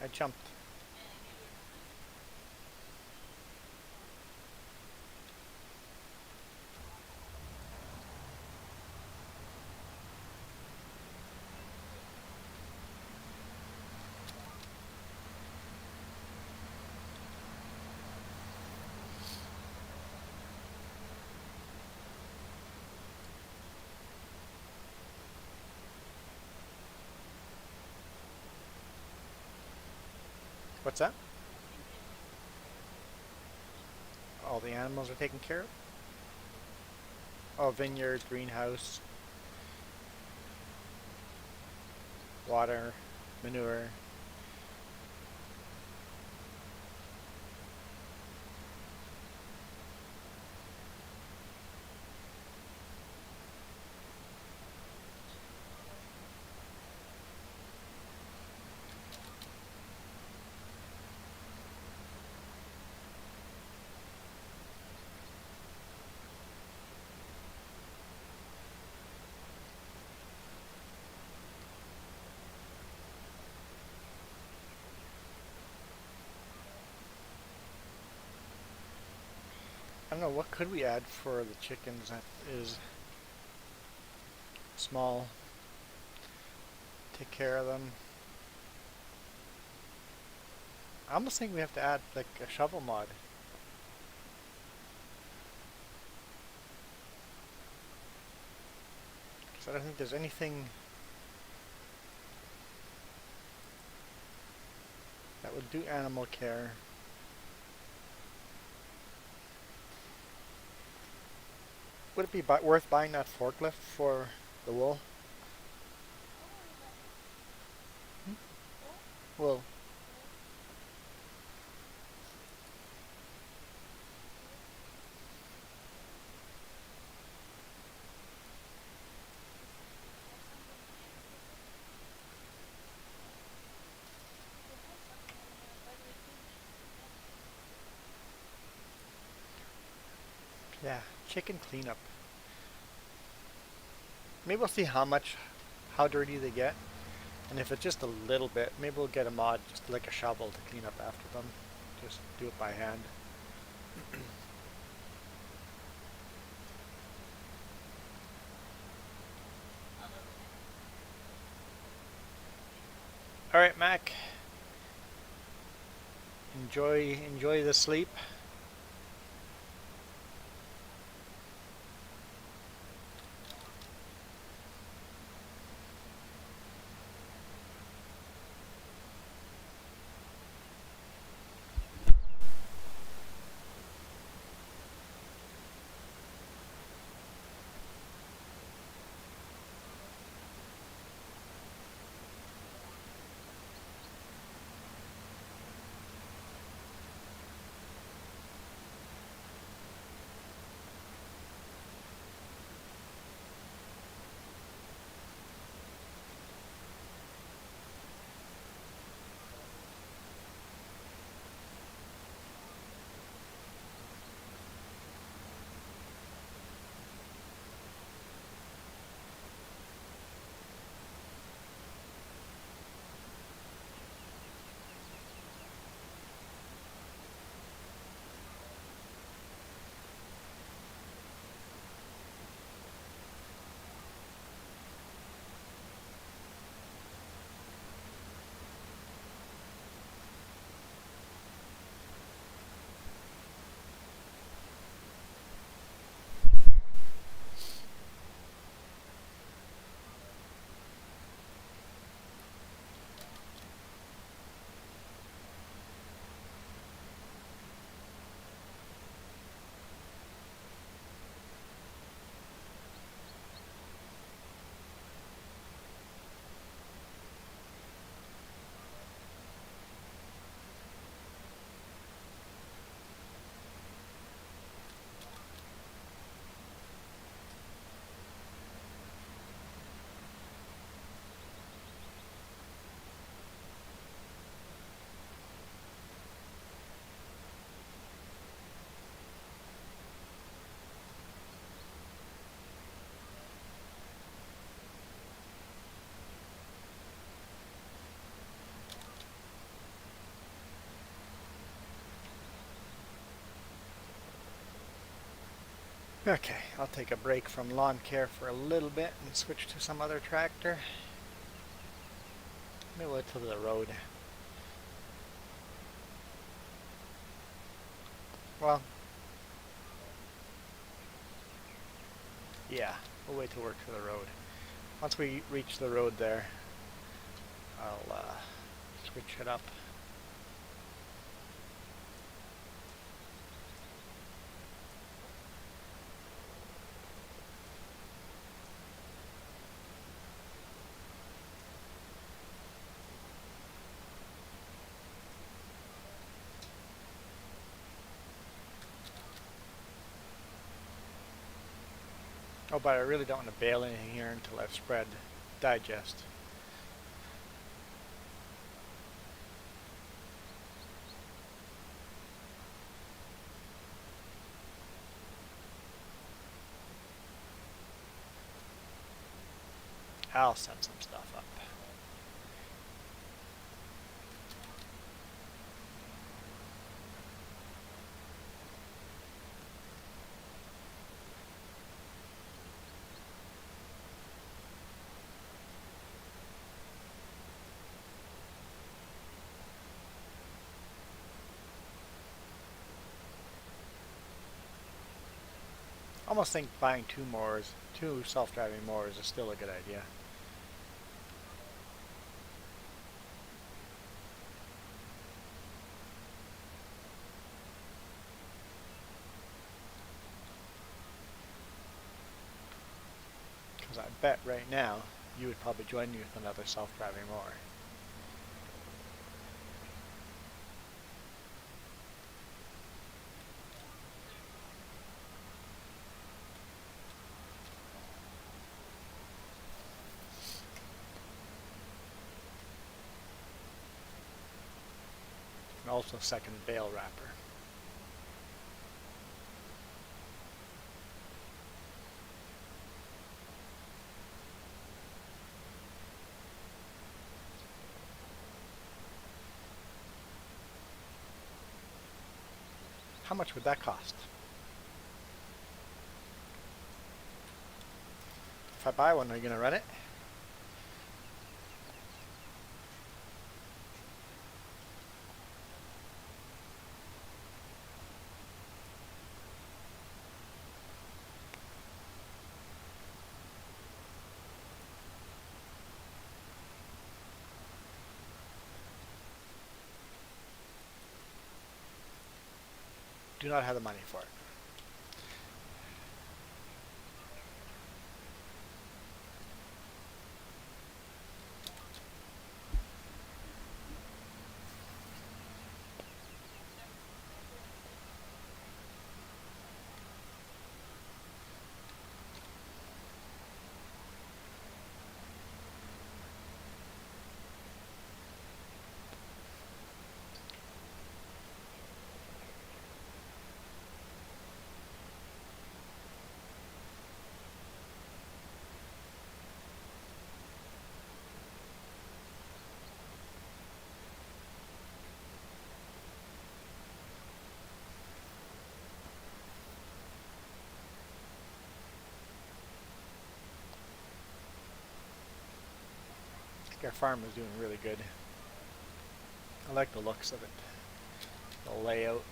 I jumped. What's that? All the animals are taken care of? Oh, vineyard, greenhouse, water, manure. I don't know, what could we add for the chickens that is small? Take care of them. I almost think we have to add like a shovel mod. Because I don't think there's anything that would do animal care. Would it be worth buying that forklift for the wool? Well, yeah, chicken cleanup. Maybe we'll see how dirty they get. And if it's just a little bit, maybe we'll get a mod, just like a shovel to clean up after them. just do it by hand. All right, Mac. Enjoy the sleep. Okay, I'll take a break from lawn care for a little bit and switch to some other tractor. Maybe wait till the road. Well, yeah, we'll wait till we're to the road. Once we reach the road there, I'll switch it up. Oh, but I really don't want to bale anything here until I've spread digest. I'll send some stuff up. I almost think buying two self-driving mowers is still a good idea. Because I bet right now you would probably join me with another self-driving mower. And also second bale wrapper. How much would that cost? If I buy one, are you going to run it? Do not have the money for it. I think our farm is doing really good. I like the looks of it. The layout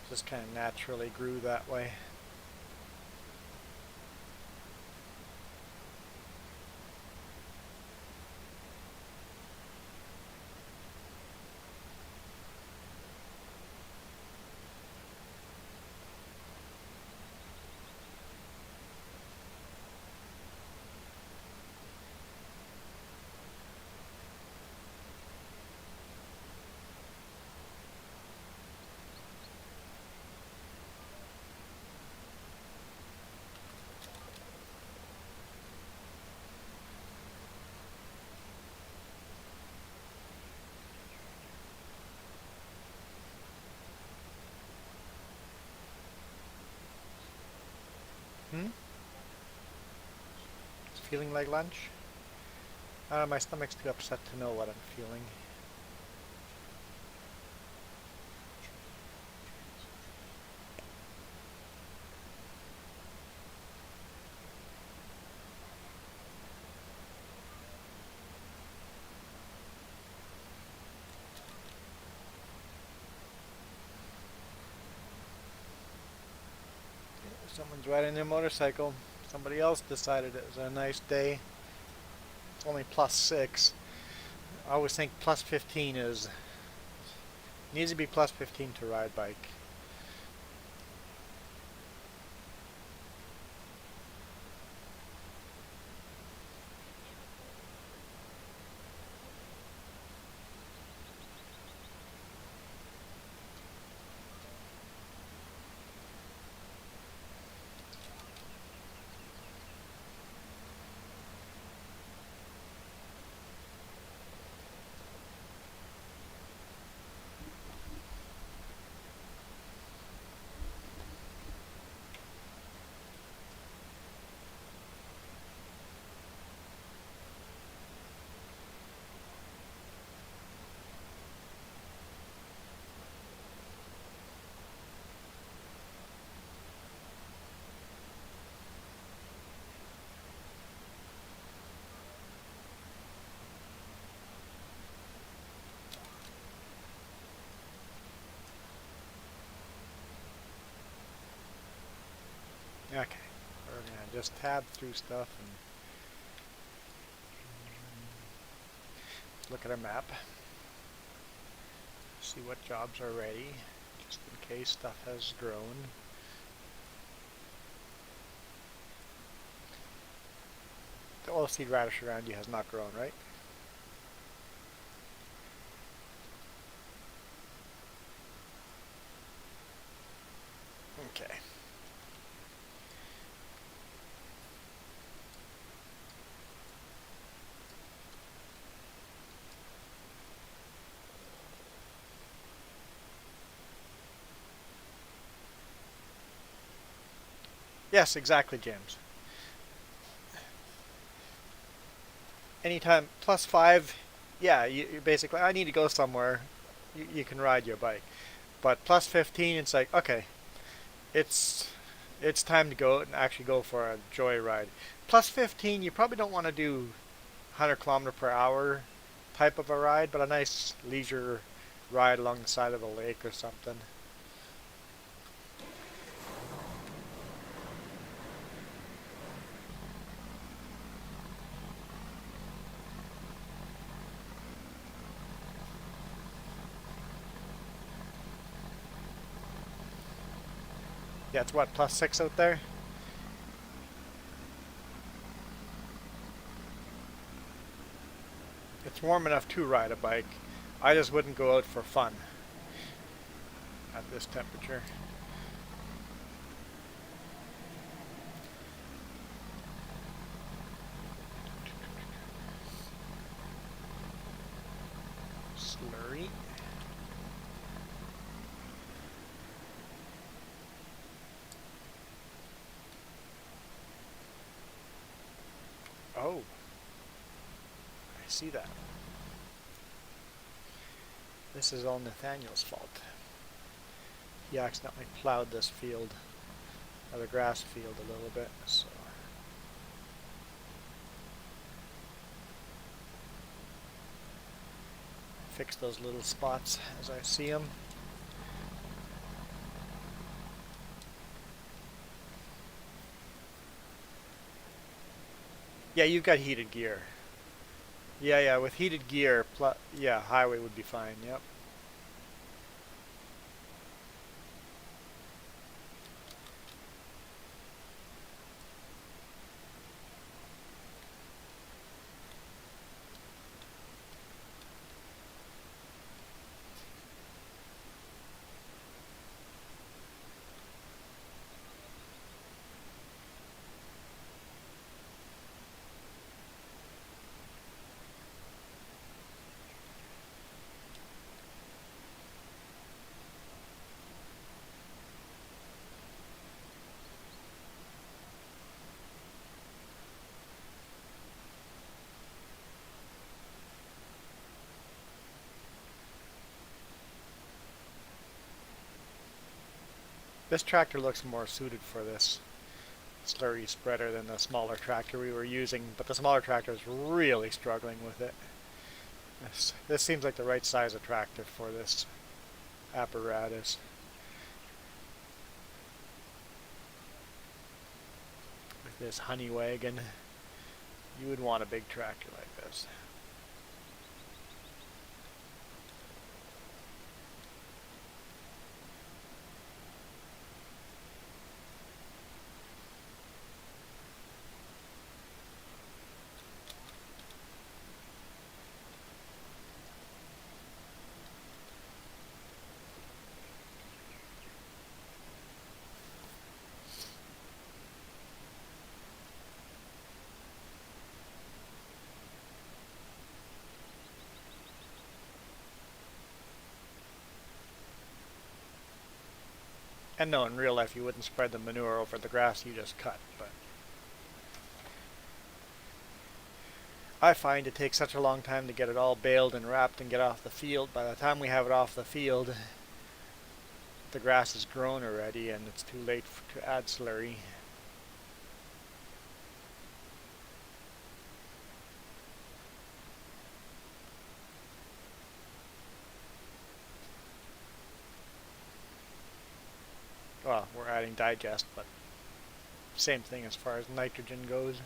just kind of naturally grew that way. Hmm? It's feeling like lunch? My stomach's too upset to know what I'm feeling. Someone's riding their motorcycle. Somebody else decided it was a nice day. It's only +6. I always think +15 is needs to be +15 to ride bike. Okay, we're gonna just tab through stuff and look at our map. See what jobs are ready, just in case stuff has grown. The oilseed radish around you has not grown, right? Okay. Yes, exactly, James. Anytime +5, yeah, you basically, I need to go somewhere, you can ride your bike. But plus 15, it's like, okay, it's it's time to go and actually go for a joyride. Plus 15, you probably don't want to do 100 km per hour type of a ride, but a nice leisure ride along the side of a lake or something. Yeah, it's what, plus 6 out there? It's warm enough to ride a bike. I just wouldn't go out for fun at this temperature. Slurry. Oh, I see that. This is all Nathaniel's fault. He accidentally plowed this field, or the grass field, a little bit, so. Fix those little spots as I see them. Yeah, you've got heated gear. Yeah, with heated gear, yeah, highway would be fine, yep. This tractor looks more suited for this slurry spreader than the smaller tractor we were using, but the smaller tractor is really struggling with it. This seems like the right size of tractor for this apparatus. With this honey wagon, you would want a big tractor like this. And no, in real life you wouldn't spread the manure over the grass you just cut, but I find it takes such a long time to get it all baled and wrapped and get off the field. By the time we have it off the field, the grass is grown already and it's too late to add slurry. Well, we're adding digest, but same thing as far as nitrogen goes.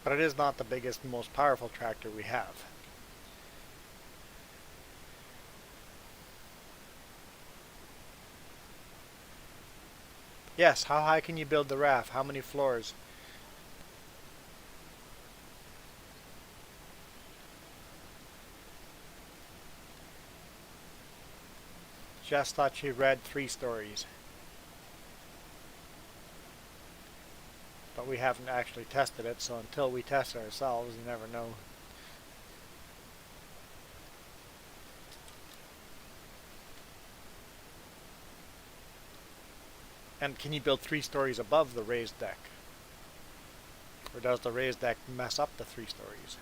But it is not the biggest, most powerful tractor we have. Yes, how high can you build the raft? How many floors? Just thought she read 3 stories. But we haven't actually tested it, so until we test it ourselves, you never know. And can you build 3 stories above the raised deck? Or does the raised deck mess up the 3 stories?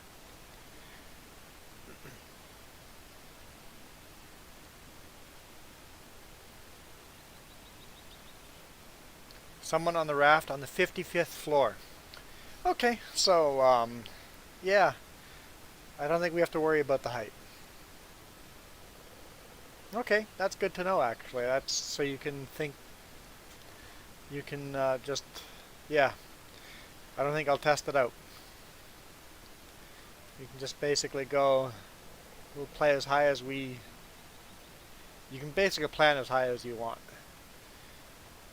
Someone on the raft on the 55th floor. Okay, so, yeah. I don't think we have to worry about the height. Okay, that's good to know, actually. That's so you can think, you can just, yeah. I don't think I'll test it out. You can just basically go, we'll play as high as you can basically plan as high as you want.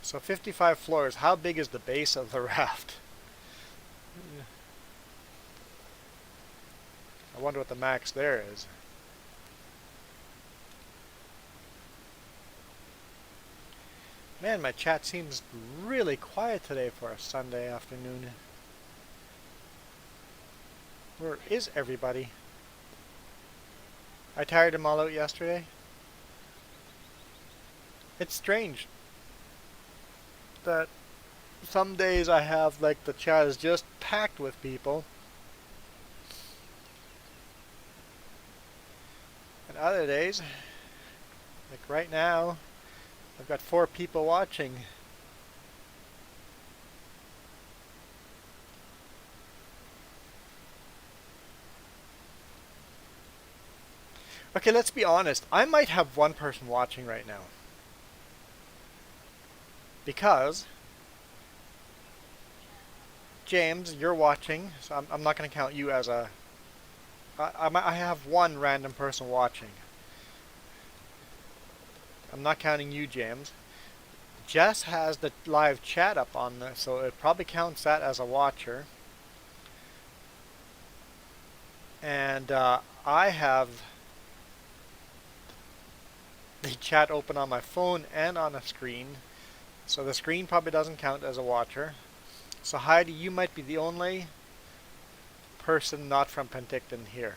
So 55 floors, how big is the base of the raft? I wonder what the max there is. Man, my chat seems really quiet today for a Sunday afternoon. Where is everybody? I tired them all out yesterday. It's strange that some days I have like the chat is just packed with people. And other days, like right now, I've got 4 people watching. Okay, let's be honest. I might have 1 person watching right now. Because, James, you're watching, so I'm not going to count you as a... I have 1 random person watching. I'm not counting you, James. Jess has the live chat up on this, so it probably counts that as a watcher. And I have the chat open on my phone and on a screen. So the screen probably doesn't count as a watcher. So Heidi, you might be the only person not from Penticton here.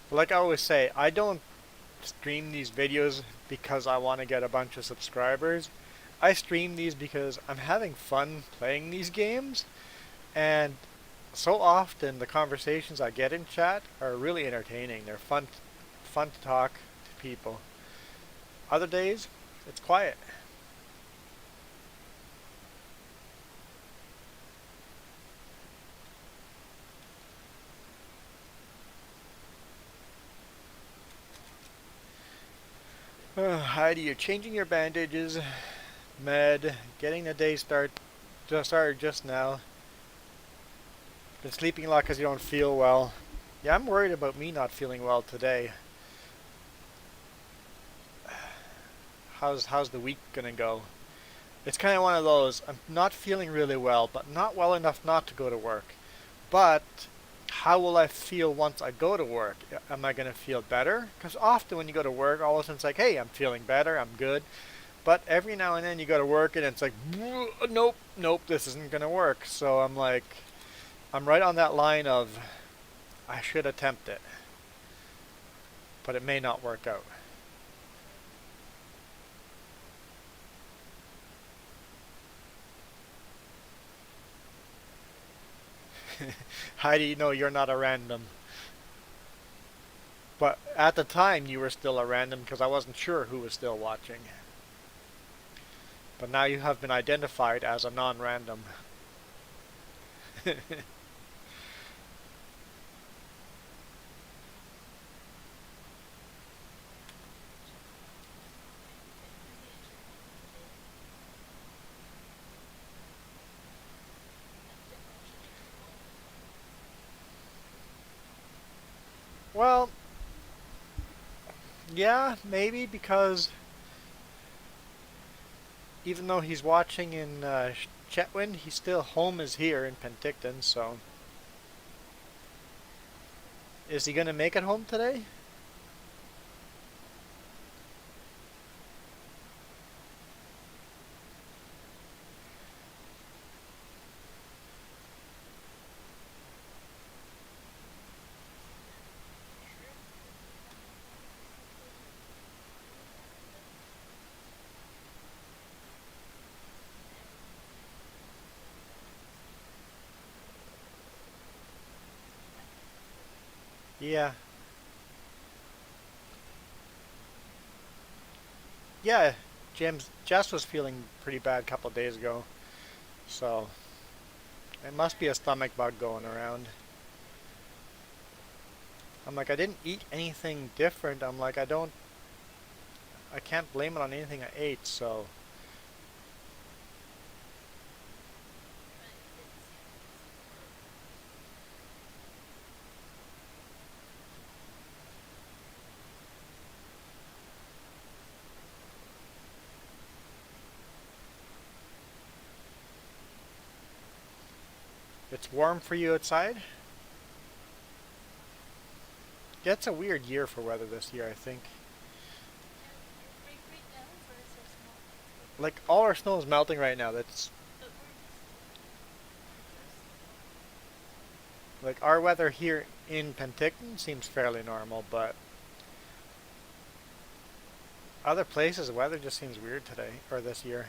But like I always say, I don't stream these videos because I want to get a bunch of subscribers. I stream these because I'm having fun playing these games, and so often the conversations I get in chat are really entertaining. They're fun to talk to people. Other days, it's quiet. Heidi, you're changing your bandages. Med, getting the day started just now. Been sleeping a lot because you don't feel well. Yeah, I'm worried about me not feeling well today. How's the week gonna go? It's kind of one of those, I'm not feeling really well, but not well enough not to go to work. But how will I feel once I go to work? Am I gonna feel better? Because often when you go to work, all of a sudden it's like, hey, I'm feeling better, I'm good. But every now and then you go to work and it's like, nope, this isn't gonna work. So I'm like, I'm right on that line of, I should attempt it, but it may not work out. Heidi, no, you're not a random. But at the time you were still a random because I wasn't sure who was still watching. But now you have been identified as a non-random. Well, yeah, maybe because even though he's watching in Chetwynd, he's still home is here in Penticton, so is he gonna make it home today? Yeah. Yeah, Jess was feeling pretty bad a couple of days ago, so it must be a stomach bug going around. I'm like, I didn't eat anything different. I'm like, I can't blame it on anything I ate, so it's warm for you outside. Yeah, it's a weird year for weather this year, I think. Like all our snow is melting right now. That's like our weather here in Penticton seems fairly normal, but other places the weather just seems weird today or this year.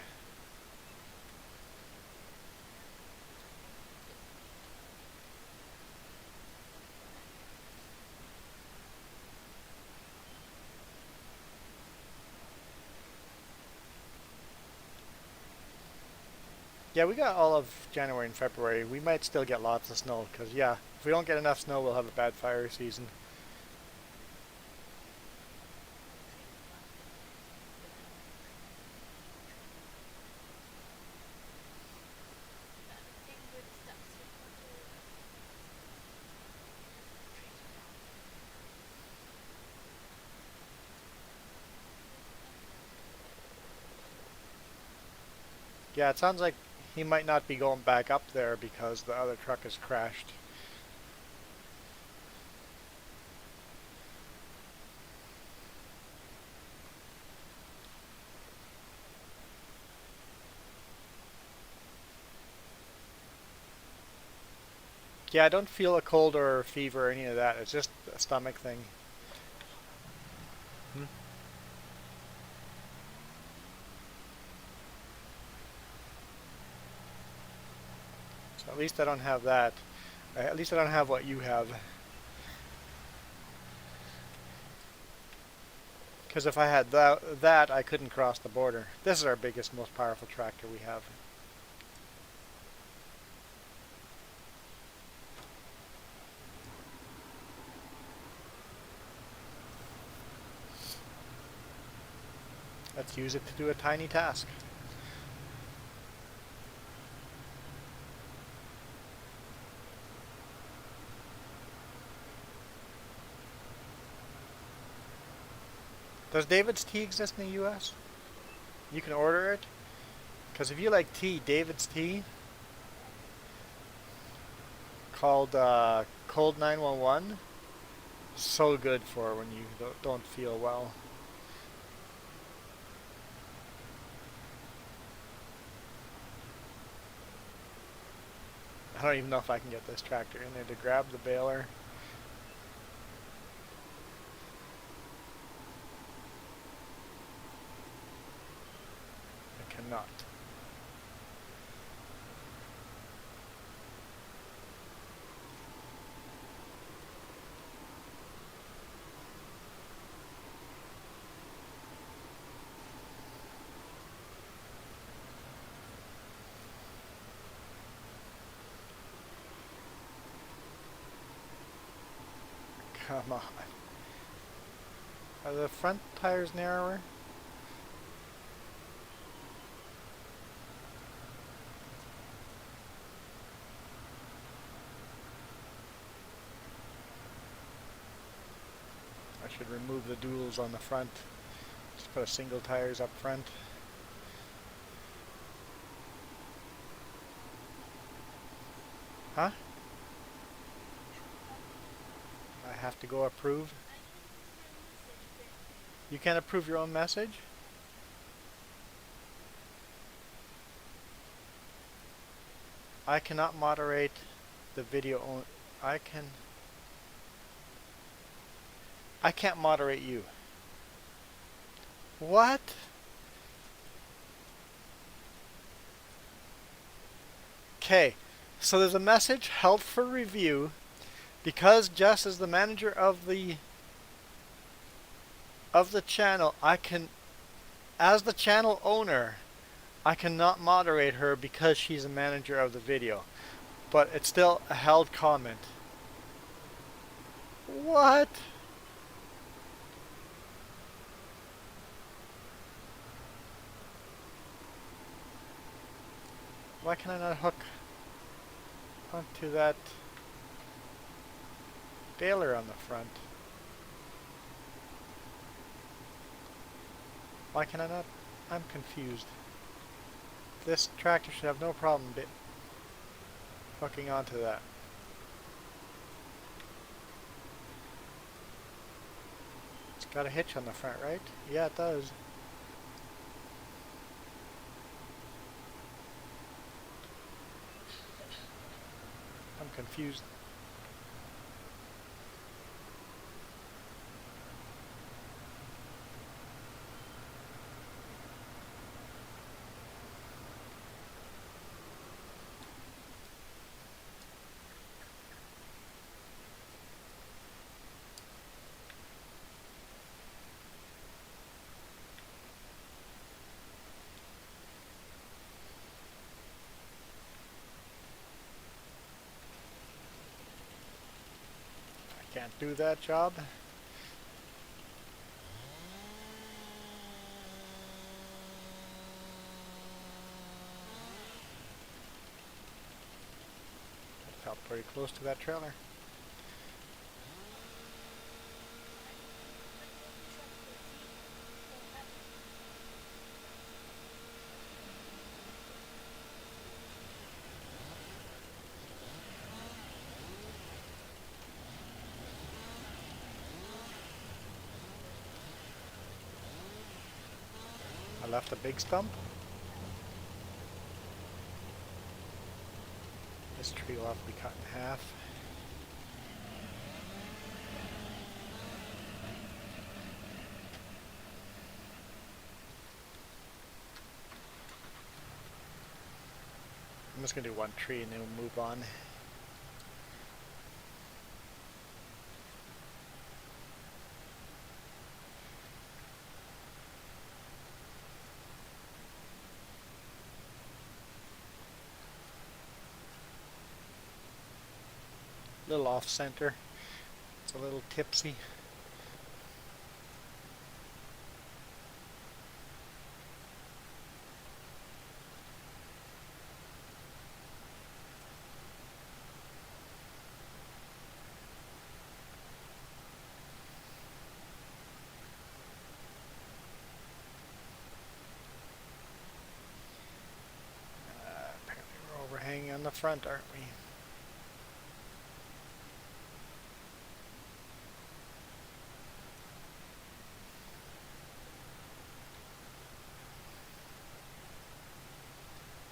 Yeah, we got all of January and February. We might still get lots of snow because yeah, if we don't get enough snow, we'll have a bad fire season. Yeah, it sounds like he might not be going back up there because the other truck has crashed. Yeah, I don't feel a cold or fever or any of that. It's just a stomach thing. Hmm. So at least I don't have that. At least I don't have what you have. Because if I had that, I couldn't cross the border. This is our biggest, most powerful tractor we have. Let's use it to do a tiny task. Does David's Tea exist in the U.S.? You can order it? Because if you like tea, David's Tea, called Cold 911, so good for when you don't feel well. I don't even know if I can get this tractor in there to grab the baler. I cannot. Come on. Are the front tires narrower? Should remove the duals on the front. Just put a single tires up front. Huh? I have to go approve? You can't approve your own message? I cannot moderate the video. I can't moderate you. What? Okay, so there's a message held for review because Jess is the manager of the channel. I can, as the channel owner, I cannot moderate her because she's a manager of the video. But it's still a held comment. What? Why can I not hook onto that baler on the front? Why can I not? I'm confused. This tractor should have no problem hooking onto that. It's got a hitch on the front, right? Yeah, it does. I'm confused. Can't do that job. I felt pretty close to that trailer. I left a big stump. This tree will have to be cut in half. I'm just going to do one tree and then we'll move on. A little off center. It's a little tipsy. Apparently we're overhanging on the front, aren't we?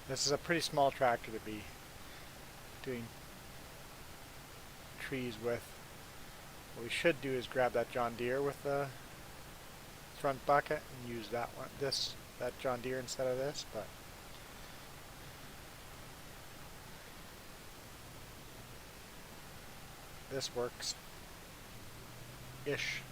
This is a pretty small tractor to be doing trees with. What we should do is grab that John Deere with the front bucket and use that one, that John Deere instead of this, but this works ish.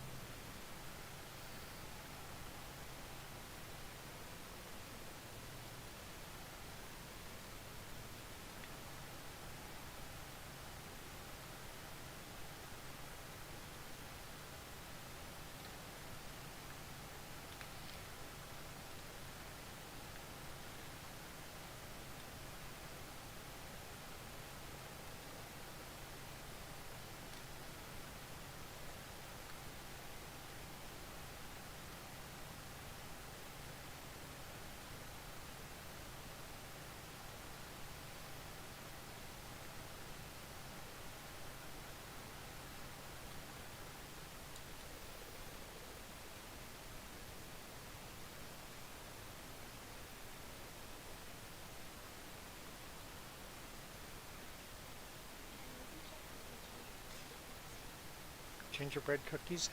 gingerbread cookies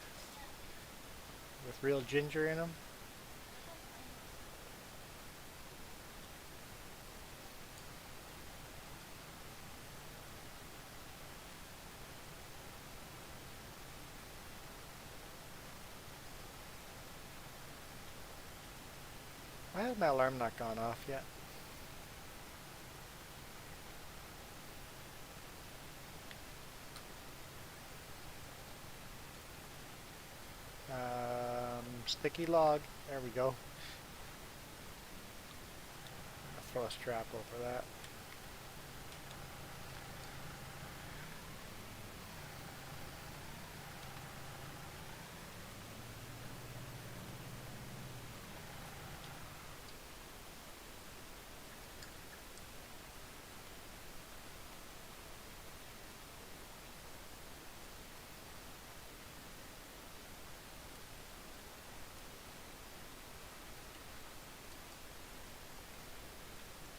with real ginger in them. Why has my alarm not gone off yet? Sticky log. There we go. I'll throw a strap over that.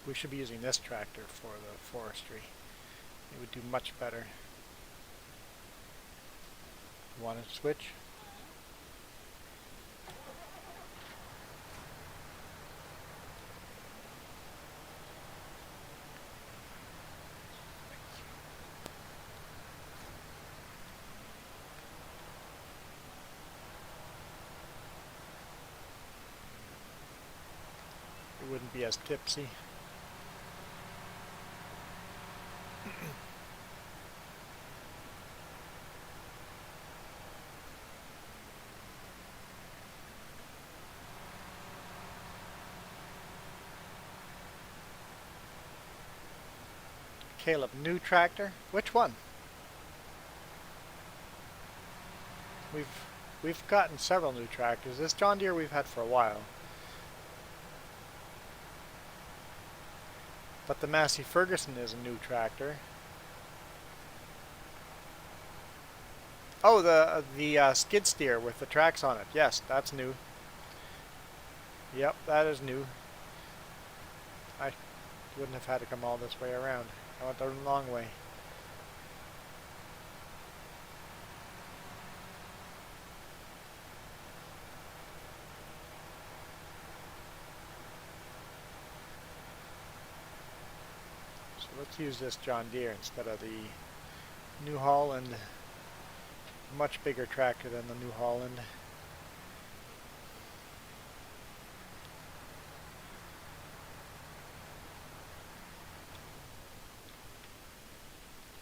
We should be using this tractor for the forestry. It would do much better. Want to switch? It wouldn't be as tipsy. Caleb, new tractor? Which one? We've gotten several new tractors. This John Deere we've had for a while. But the Massey Ferguson is a new tractor. Oh, the skid steer with the tracks on it. Yes, that's new. Yep, that is new. I wouldn't have had to come all this way around. I went the long way. So let's use this John Deere instead of the New Holland. Much bigger tractor than the New Holland.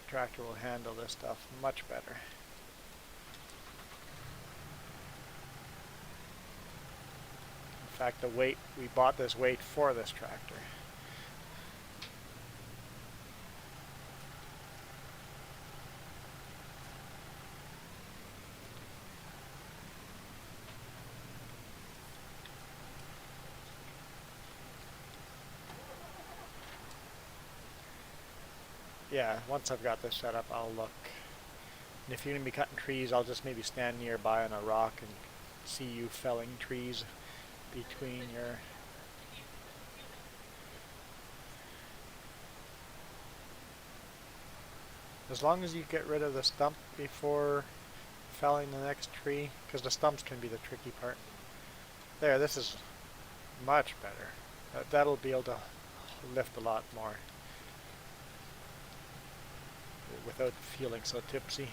Tractor will handle this stuff much better. In fact, the weight, we bought this weight for this tractor. Yeah, once I've got this set up, I'll look. And if you're going to be cutting trees, I'll just maybe stand nearby on a rock and see you felling trees between your... As long as you get rid of the stump before felling the next tree, because the stumps can be the tricky part. There, this is much better. That'll be able to lift a lot more without feeling so tipsy.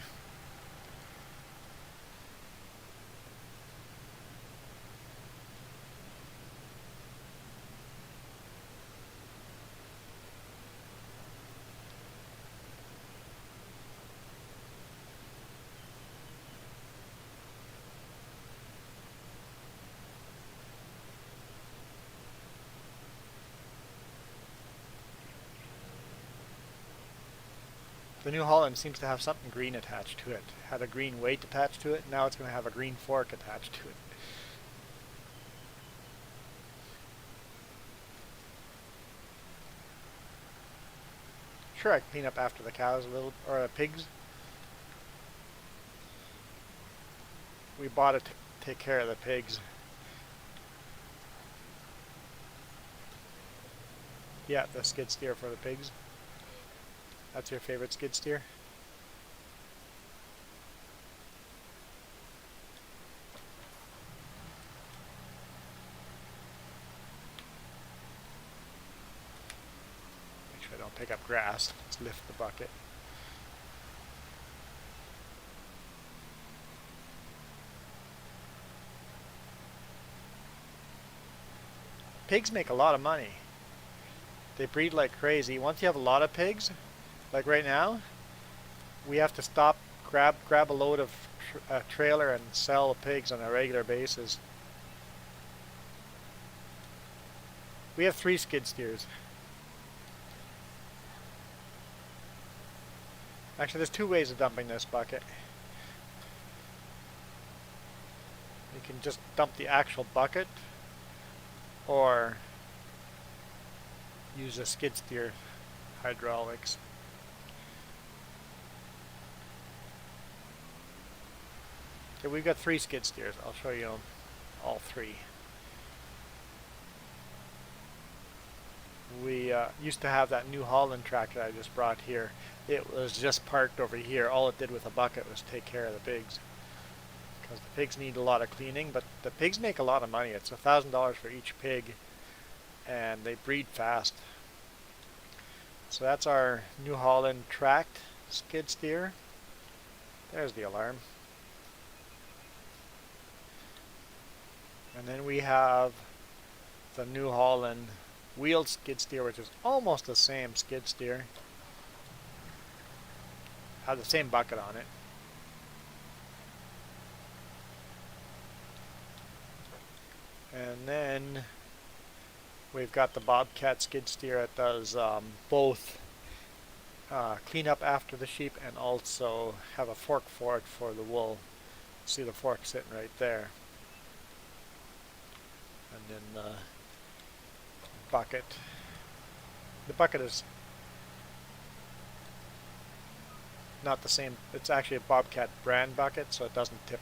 The New Holland seems to have something green attached to it. Had a green weight attached to it, now it's going to have a green fork attached to it. Sure, I can clean up after the cows a little, or the pigs. We bought it to take care of the pigs. Yeah, the skid steer for the pigs. That's your favorite skid steer? pick up grass. Let's lift the bucket. Pigs make a lot of money. They breed like crazy. Once you have a lot of pigs, like right now, we have to stop, grab a load of a trailer and sell the pigs on a regular basis. We have 3 skid steers. Actually, there's 2 ways of dumping this bucket. You can just dump the actual bucket, or use a skid steer hydraulics. Okay, we've got 3 skid steers. I'll show you all 3. We used to have that New Holland tractor I just brought here. It was just parked over here. All it did with a bucket was take care of the pigs, because the pigs need a lot of cleaning, but the pigs make a lot of money. It's $1,000 for each pig, and they breed fast. So that's our New Holland tracked skid steer. There's the alarm. And then we have the New Holland wheeled skid steer, which is almost the same skid steer. Has the same bucket on it. And then we've got the Bobcat skid steer that does both clean up after the sheep and also have a fork for it for the wool. See the fork sitting right there. And then the bucket. The bucket is not the same. It's actually a Bobcat brand bucket, so it doesn't tip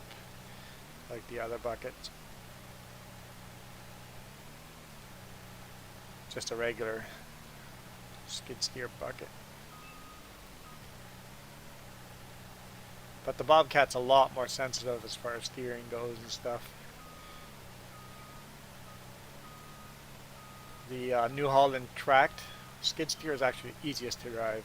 like the other buckets. Just a regular skid steer bucket. But the Bobcat's a lot more sensitive as far as steering goes and stuff. The New Holland tracked skid steer is actually easiest to drive.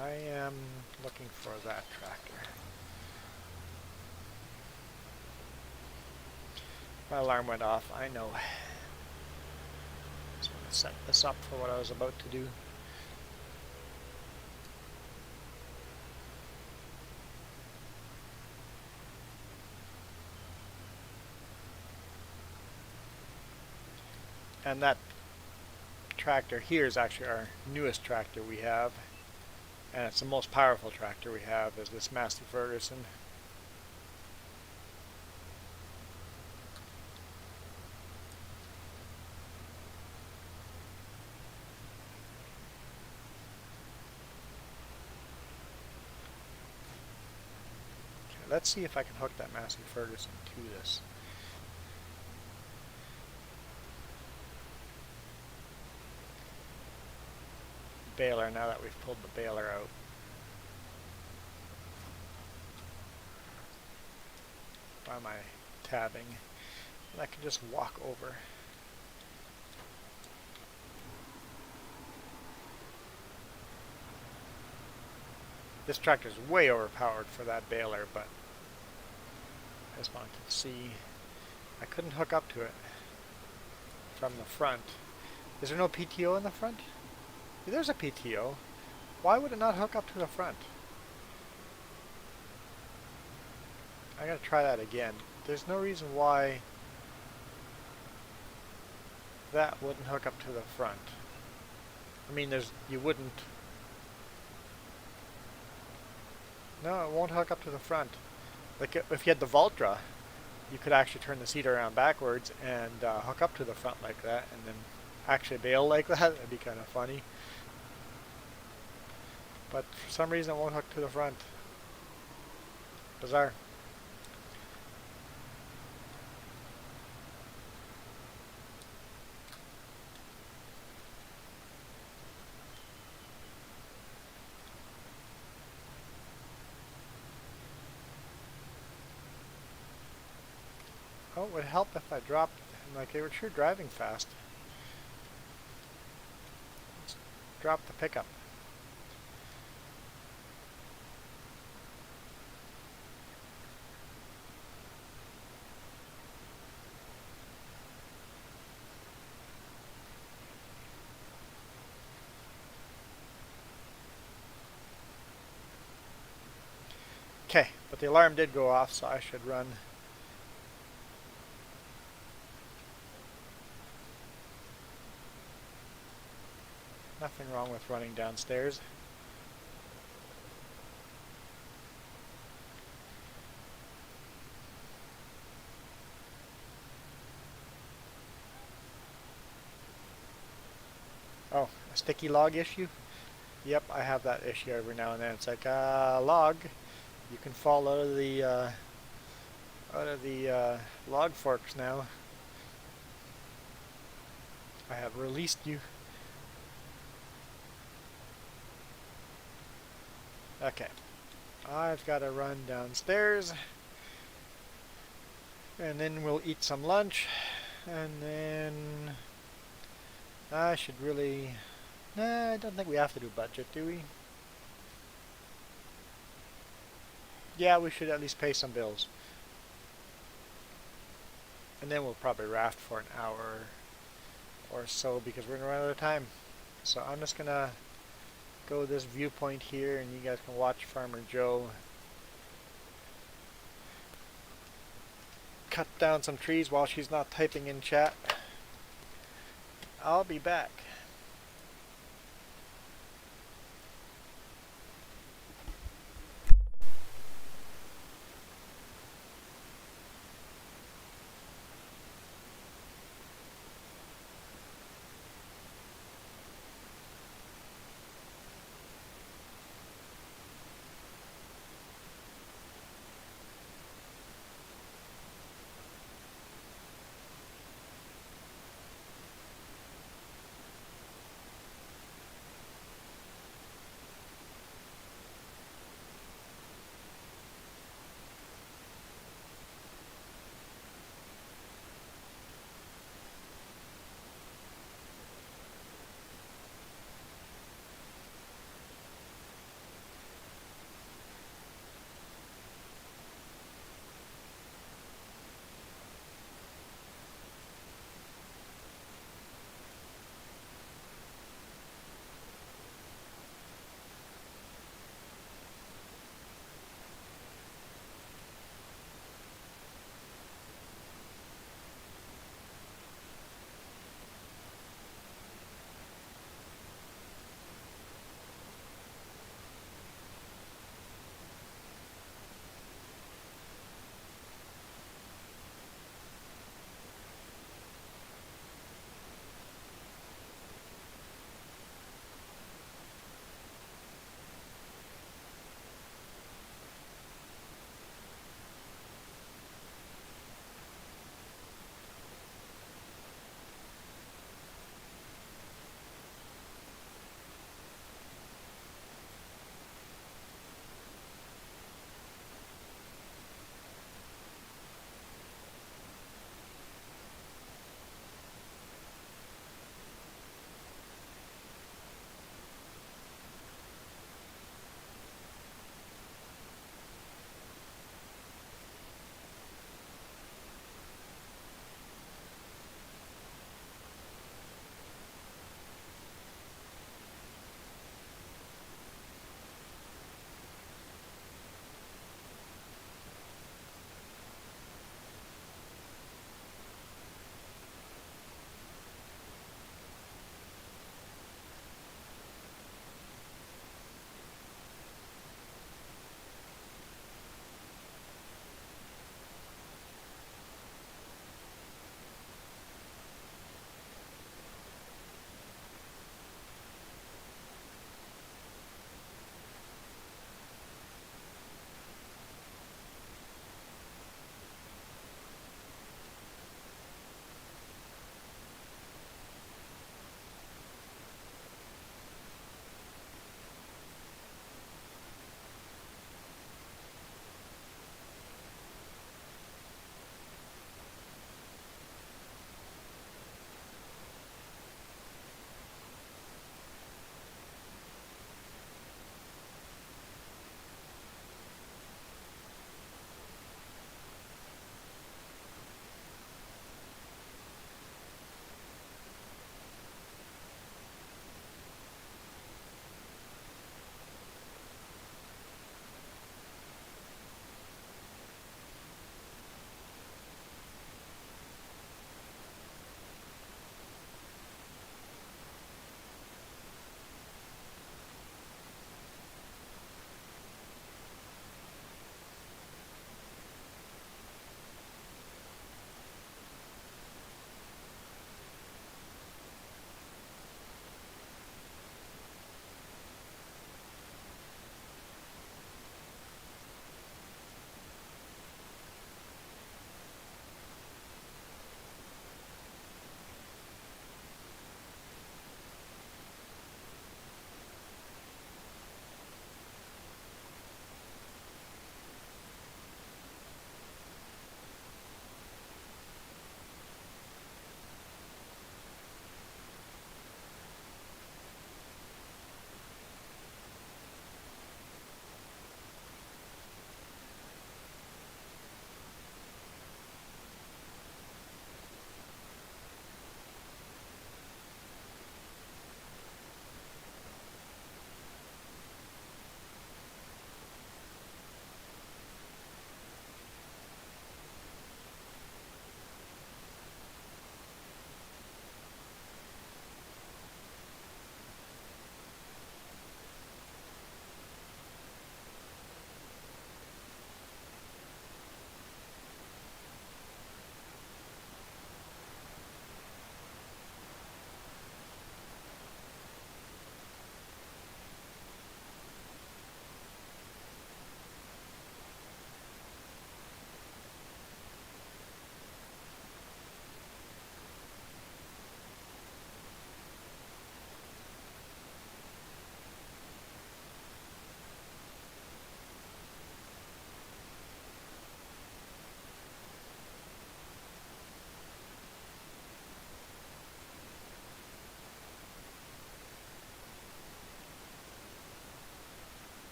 I am looking for that tractor. My alarm went off, I know. So I'm going to set this up for what I was about to do. And that tractor here is actually our newest tractor we have. And it's the most powerful tractor we have, is this Massey Ferguson. Okay, let's see if I can hook that Massey Ferguson to this. Baler, now that we've pulled the baler out. Why am I tabbing? And I can just walk over. This tractor is way overpowered for that baler, but I just wanted to see. I couldn't hook up to it from the front. Is there no PTO in the front? There's a PTO. Why would it not hook up to the front? I gotta try that again. There's no reason why that wouldn't hook up to the front. I mean, you wouldn't. No, it won't hook up to the front. Like if you had the Valtra, you could actually turn the seat around backwards and hook up to the front like that, and then actually bail like that. That'd be kind of funny. But for some reason it won't hook to the front. Bizarre. it would help if I dropped, like they were sure driving fast. Let's drop the pickup. Okay, but the alarm did go off, so I should run. Nothing wrong with running downstairs. Oh, a sticky log issue? Yep, I have that issue every now and then. It's like a log. You can fall out of the log forks now. I have released you. Okay, I've got to run downstairs, and then we'll eat some lunch, and then I should really. Nah, I don't think we have to do budget, do we? Yeah, we should at least pay some bills. And then we'll probably raft for an hour or so because we're going to run out of time. So I'm just going to go this viewpoint here and you guys can watch Farmer Joe cut down some trees while she's not typing in chat. I'll be back.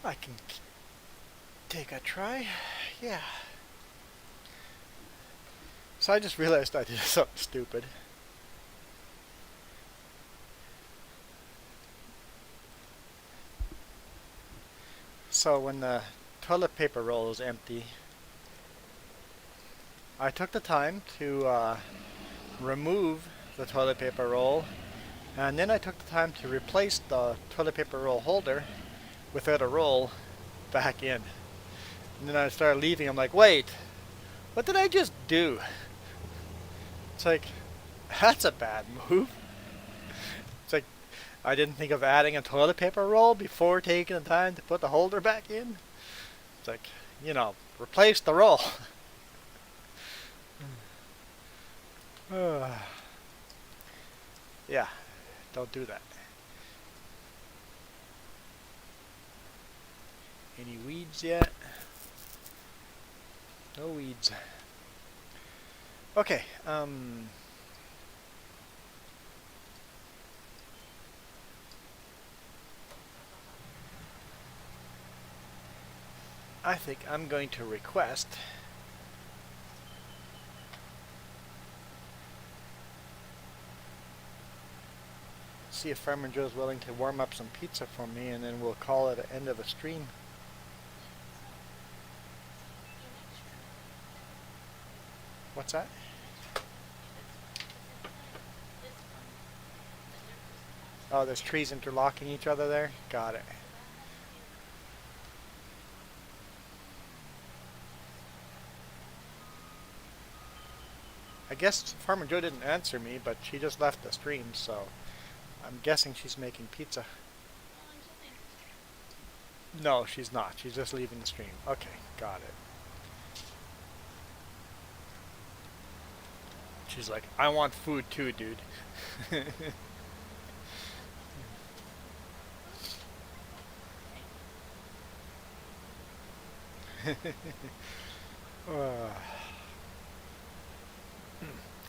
I can take a try. Yeah. So I just realized I did something stupid. So when the toilet paper roll is empty, I took the time to remove the toilet paper roll, and then I took the time to replace the toilet paper roll holder without a roll back in. And then I started leaving. I'm like, wait, what did I just do? It's like, that's a bad move. It's like, I didn't think of adding a toilet paper roll before taking the time to put the holder back in. It's like, replace the roll. Yeah, don't do that. Any weeds yet? No weeds. Okay, I think I'm going to request see if Farmer Joe's willing to warm up some pizza for me, and then we'll call it the end of a stream. What's that? Oh, there's trees interlocking each other there? Got it. I guess Farmer Joe didn't answer me, but she just left the stream, so I'm guessing she's making pizza. No, she's not. She's just leaving the stream. Okay, got it. She's like, I want food too, dude.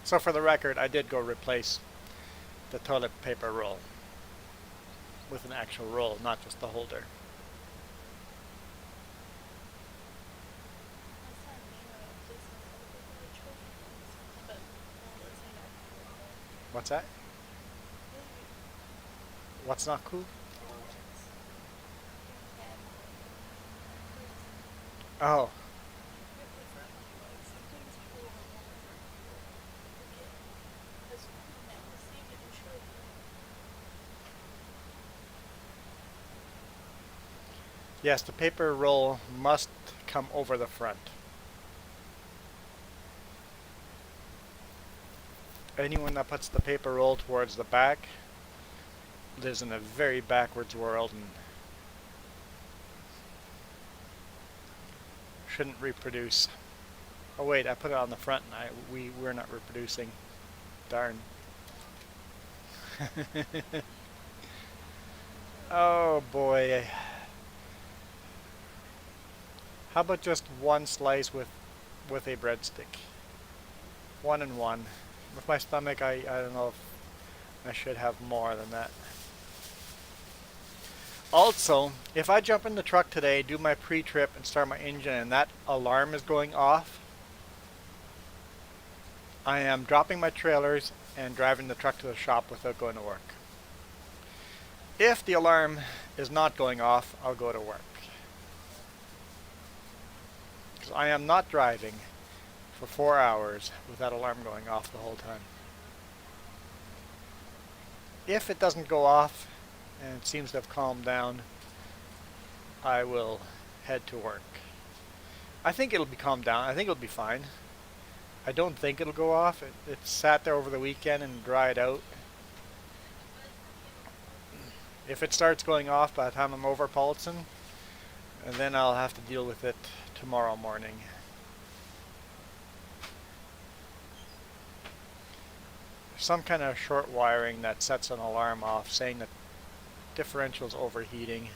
So for the record, I did go replace the toilet paper roll with an actual roll, not just the holder. What's that? What's not cool? Oh. Yes, the paper roll must come over the front. Anyone that puts the paper roll towards the back lives in a very backwards world and shouldn't reproduce. Oh wait, I put it on the front and we're not reproducing. Darn. Oh boy. How about just one slice with a breadstick? One and one. With my stomach, I don't know if I should have more than that. Also, if I jump in the truck today, do my pre-trip and start my engine and that alarm is going off, I am dropping my trailers and driving the truck to the shop without going to work. If the alarm is not going off, I'll go to work. Because I am not driving for 4 hours with that alarm going off the whole time. If it doesn't go off and it seems to have calmed down, I will head to work. I think it'll be calmed down. I think it'll be fine. I don't think it'll go off. It sat there over the weekend and dried out. If it starts going off by the time I'm over Paulson, and then I'll have to deal with it tomorrow morning. Some kind of short wiring that sets an alarm off saying that differential's overheating,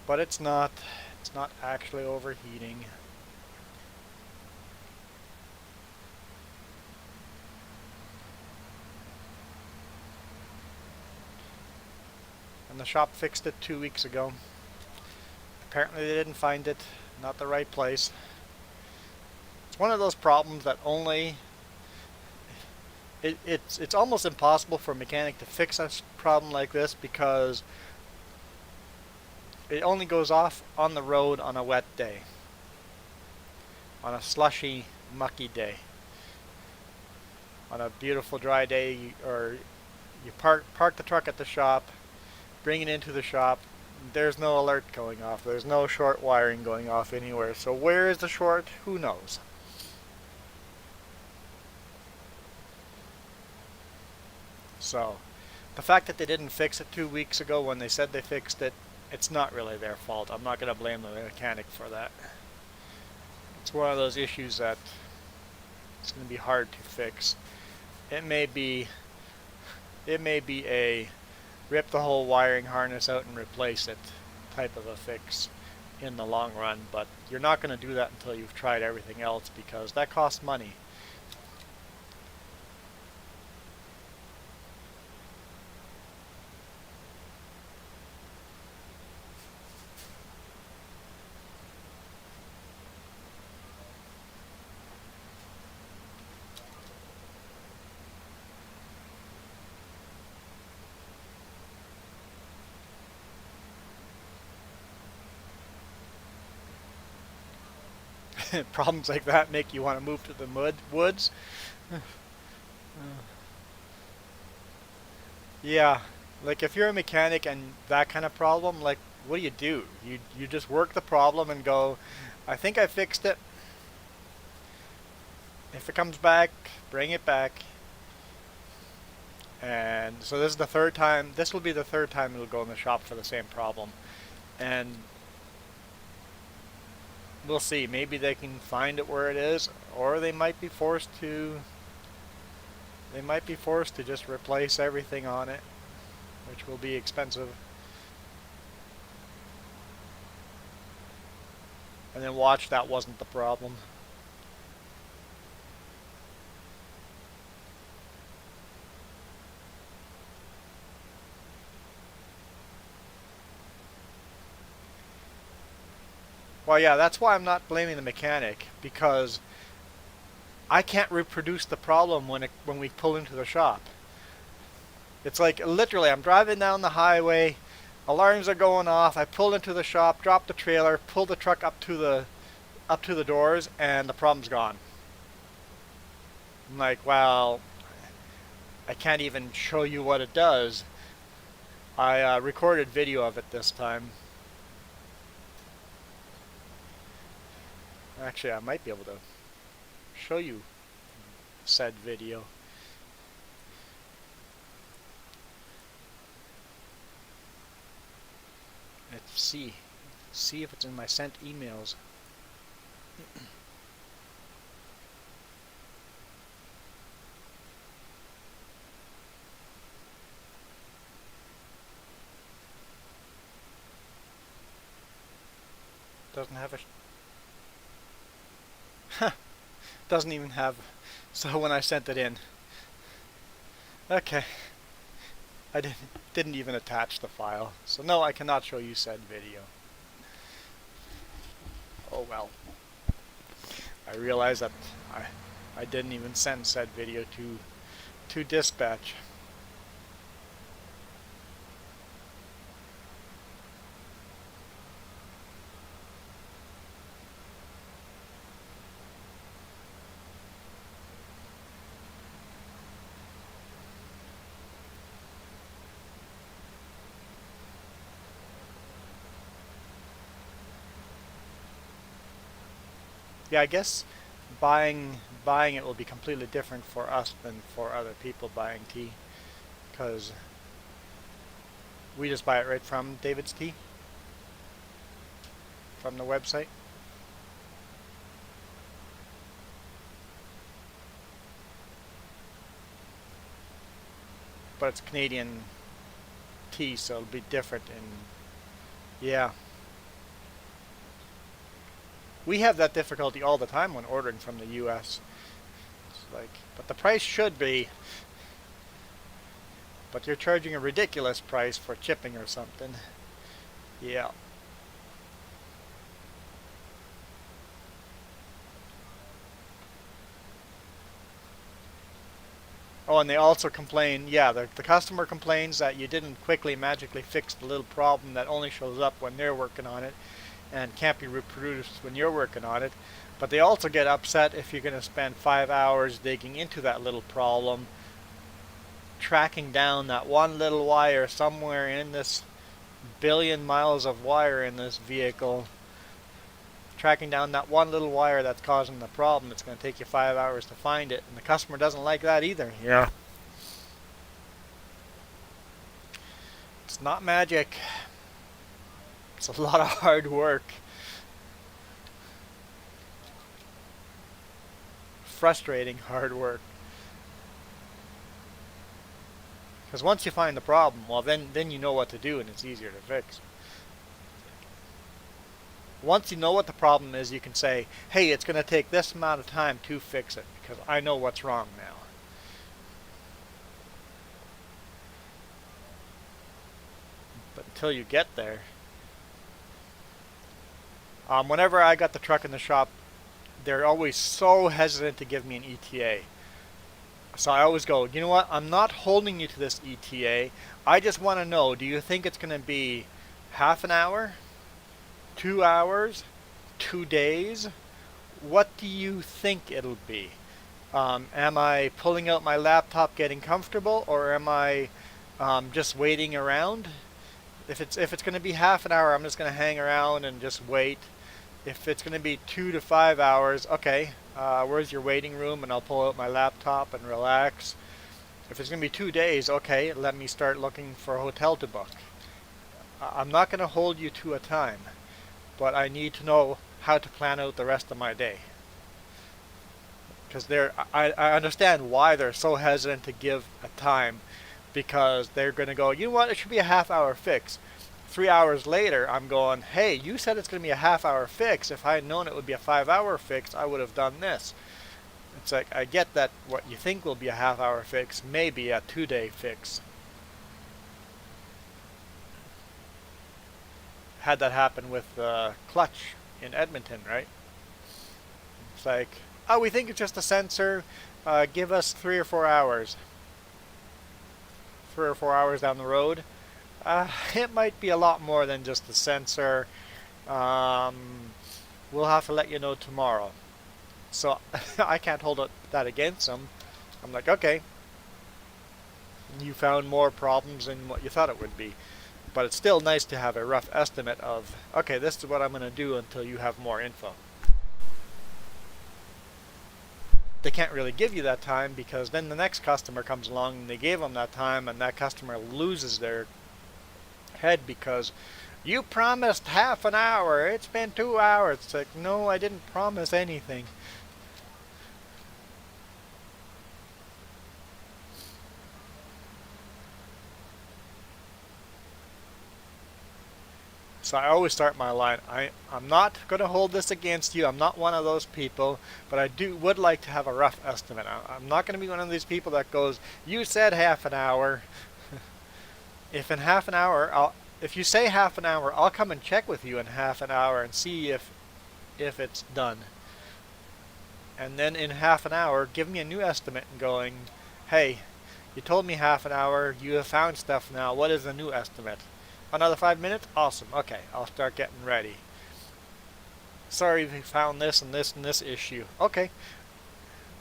but it's not actually overheating. And the shop fixed it 2 weeks ago. Apparently they didn't find it, not the right place. It's one of those problems that only it's almost impossible for a mechanic to fix a problem like this because it only goes off on the road on a wet day, on a slushy, mucky day. On a beautiful dry day, or you park the truck at the shop, bring it into the shop, there's no alert going off. There's no short wiring going off anywhere. So where is the short? Who knows? So the fact that they didn't fix it 2 weeks ago when they said they fixed it, it's not really their fault. I'm not going to blame the mechanic for that. It's one of those issues that it's going to be hard to fix. It may be a rip the whole wiring harness out and replace it type of a fix in the long run, but you're not going to do that until you've tried everything else because that costs money. Problems like that make you want to move to the woods. Yeah, like if you're a mechanic and that kind of problem, like what do? You just work the problem and go, I think I fixed it. If it comes back, bring it back. And so this is the third time. This will be the third time it'll go in the shop for the same problem. And we'll see. Maybe they can find it where it is, or they might be forced to. They might be forced to just replace everything on it, which will be expensive. And then watch that wasn't the problem. Well, yeah, that's why I'm not blaming the mechanic, because I can't reproduce the problem when we pull into the shop. It's like literally I'm driving down the highway, alarms are going off, I pull into the shop, drop the trailer, pull the truck up to the doors, and the problem's gone. I'm like, well, I can't even show you what it does. I recorded video of it this time. Actually, I might be able to show you said video. Let's see if it's in my sent emails. Doesn't have a doesn't even have. So when I sent it in, okay, I didn't even attach the file. So no, I cannot show you said video. Oh well. I realize that I didn't even send said video to dispatch. Yeah, I guess buying it will be completely different for us than for other people buying tea, because we just buy it right from David's Tea, from the website. But it's Canadian tea, so it'll be different. And yeah, we have that difficulty all the time when ordering from the US. It's like, but the price should be, but you're charging a ridiculous price for shipping or something. Yeah. Oh, and they also complain, yeah, the customer complains that you didn't quickly magically fix the little problem that only shows up when they're working on it and can't be reproduced when you're working on it. But they also get upset if you're going to spend 5 hours digging into that little problem, tracking down that one little wire somewhere in this billion miles of wire in this vehicle, tracking down that one little wire that's causing the problem. It's going to take you 5 hours to find it, and the customer doesn't like that either. Yeah. It's not magic. It's a lot of hard work. Frustrating hard work. Because once you find the problem, well, then you know what to do, and it's easier to fix. Once you know what the problem is, you can say, hey, it's going to take this amount of time to fix it, because I know what's wrong now. But until you get there, whenever I got the truck in the shop, they're always so hesitant to give me an ETA. So I always go, you know what, I'm not holding you to this ETA. I just want to know, do you think it's going to be half an hour? 2 hours? 2 days? What do you think it'll be? Am I pulling out my laptop getting comfortable, or am I just waiting around? If it's going to be half an hour, I'm just going to hang around and just wait. If it's going to be 2 to 5 hours, okay, where's your waiting room? And I'll pull out my laptop and relax. If it's going to be 2 days, okay, let me start looking for a hotel to book. I'm not going to hold you to a time, but I need to know how to plan out the rest of my day. Because I understand why they're so hesitant to give a time, because they're going to go, you know what, it should be a half-hour fix. 3 hours later, I'm going, hey, you said it's going to be a half-hour fix. If I had known it would be a 5-hour fix, I would have done this. It's like, I get that what you think will be a half-hour fix may be a 2-day fix. Had that happen with the clutch in Edmonton, right? It's like, oh, we think it's just a sensor. Give us 3 or 4 hours. 3 or 4 hours down the road. It might be a lot more than just the sensor. We'll have to let you know tomorrow. So I can't hold that against them. I'm like, okay, you found more problems than what you thought it would be. But it's still nice to have a rough estimate of, okay, this is what I'm going to do until you have more info. They can't really give you that time, because then the next customer comes along and they gave them that time, and that customer loses their head because you promised half an hour, it's been 2 hours. It's like, no, I didn't promise anything. So I always start my line, I'm not going to hold this against you. I'm not one of those people, but I would like to have a rough estimate. I'm not going to be one of these people that goes, you said half an hour. If in half an hour, if you say half an hour, I'll come and check with you in half an hour and see if it's done. And then in half an hour, give me a new estimate and going, hey, you told me half an hour, you have found stuff now, what is the new estimate? Another 5 minutes? Awesome. Okay, I'll start getting ready. Sorry, we found this and this and this issue. Okay,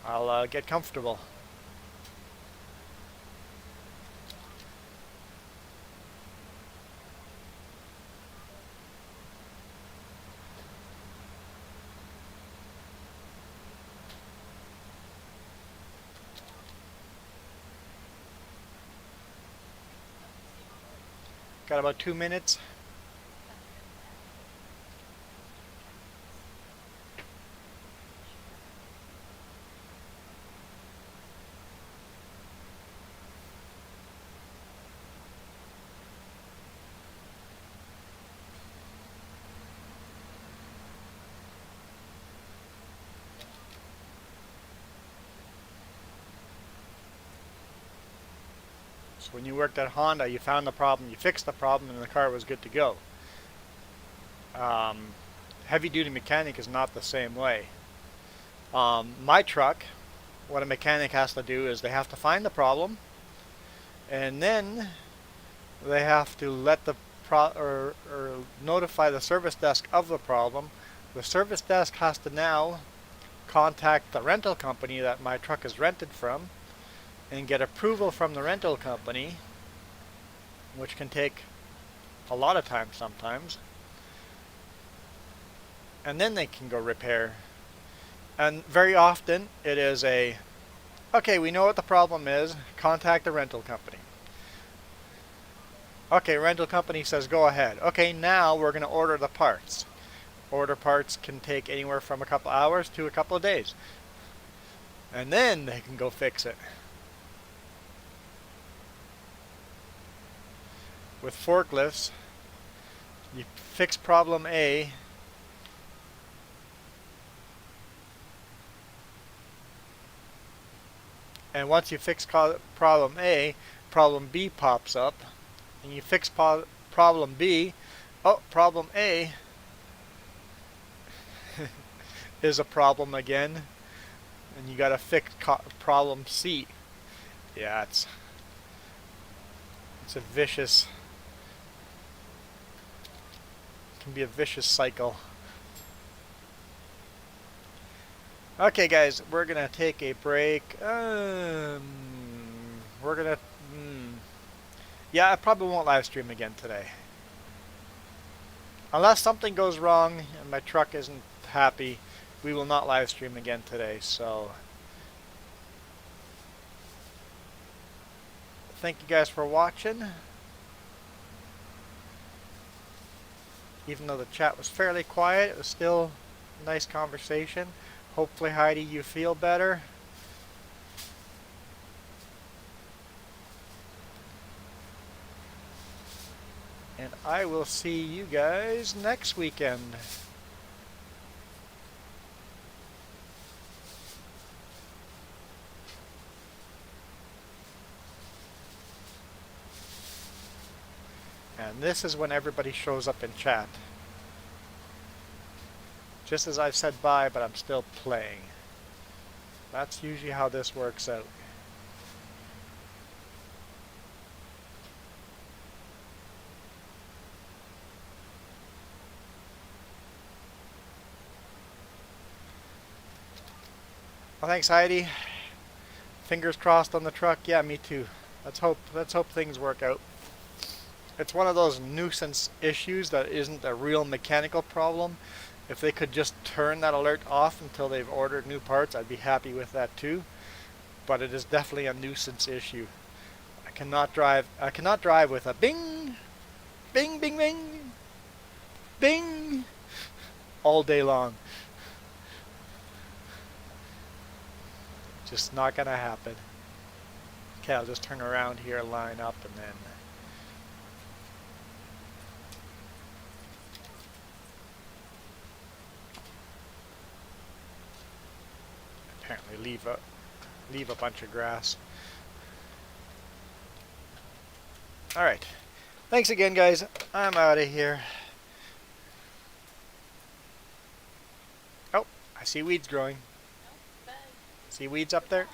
I'll get comfortable. Got about 2 minutes. So when you worked at Honda, you found the problem, you fixed the problem, and the car was good to go. Heavy duty mechanic is not the same way. My truck, what a mechanic has to do is they have to find the problem, and then they have to let the or notify the service desk of the problem. The service desk has to now contact the rental company that my truck is rented from and get approval from the rental company, which can take a lot of time sometimes, and then they can go repair. And very often it is okay, we know what the problem is, contact the rental company. Okay, rental company says go ahead. Okay, now we're going to order the parts. Order parts can take anywhere from a couple hours to a couple of days. And then they can go fix it. With forklifts, you fix problem A, and once you fix problem A, problem B pops up, and you fix problem B, oh, problem A is a problem again, and you gotta fix problem C. Yeah, it's a vicious, can be a vicious cycle. Okay guys, we're gonna take a break. We're gonna yeah, I probably won't live stream again today. Unless something goes wrong and my truck isn't happy, we will not live stream again today. So thank you guys for watching. Even though the chat was fairly quiet, it was still a nice conversation. Hopefully, Heidi, you feel better. And I will see you guys next weekend. And this is when everybody shows up in chat. Just as I've said bye, but I'm still playing. That's usually how this works out. Well, thanks, Heidi. Fingers crossed on the truck. Yeah, me too. Let's hope things work out. It's one of those nuisance issues that isn't a real mechanical problem. If they could just turn that alert off until they've ordered new parts, I'd be happy with that too. But it is definitely a nuisance issue. I cannot drive with a bing, bing, bing, bing, bing all day long. Just not gonna happen. Okay, I'll just turn around here, line up, and then apparently leave a bunch of grass. Alright. Thanks again, guys. I'm out of here. Oh, I see weeds growing. See weeds up there?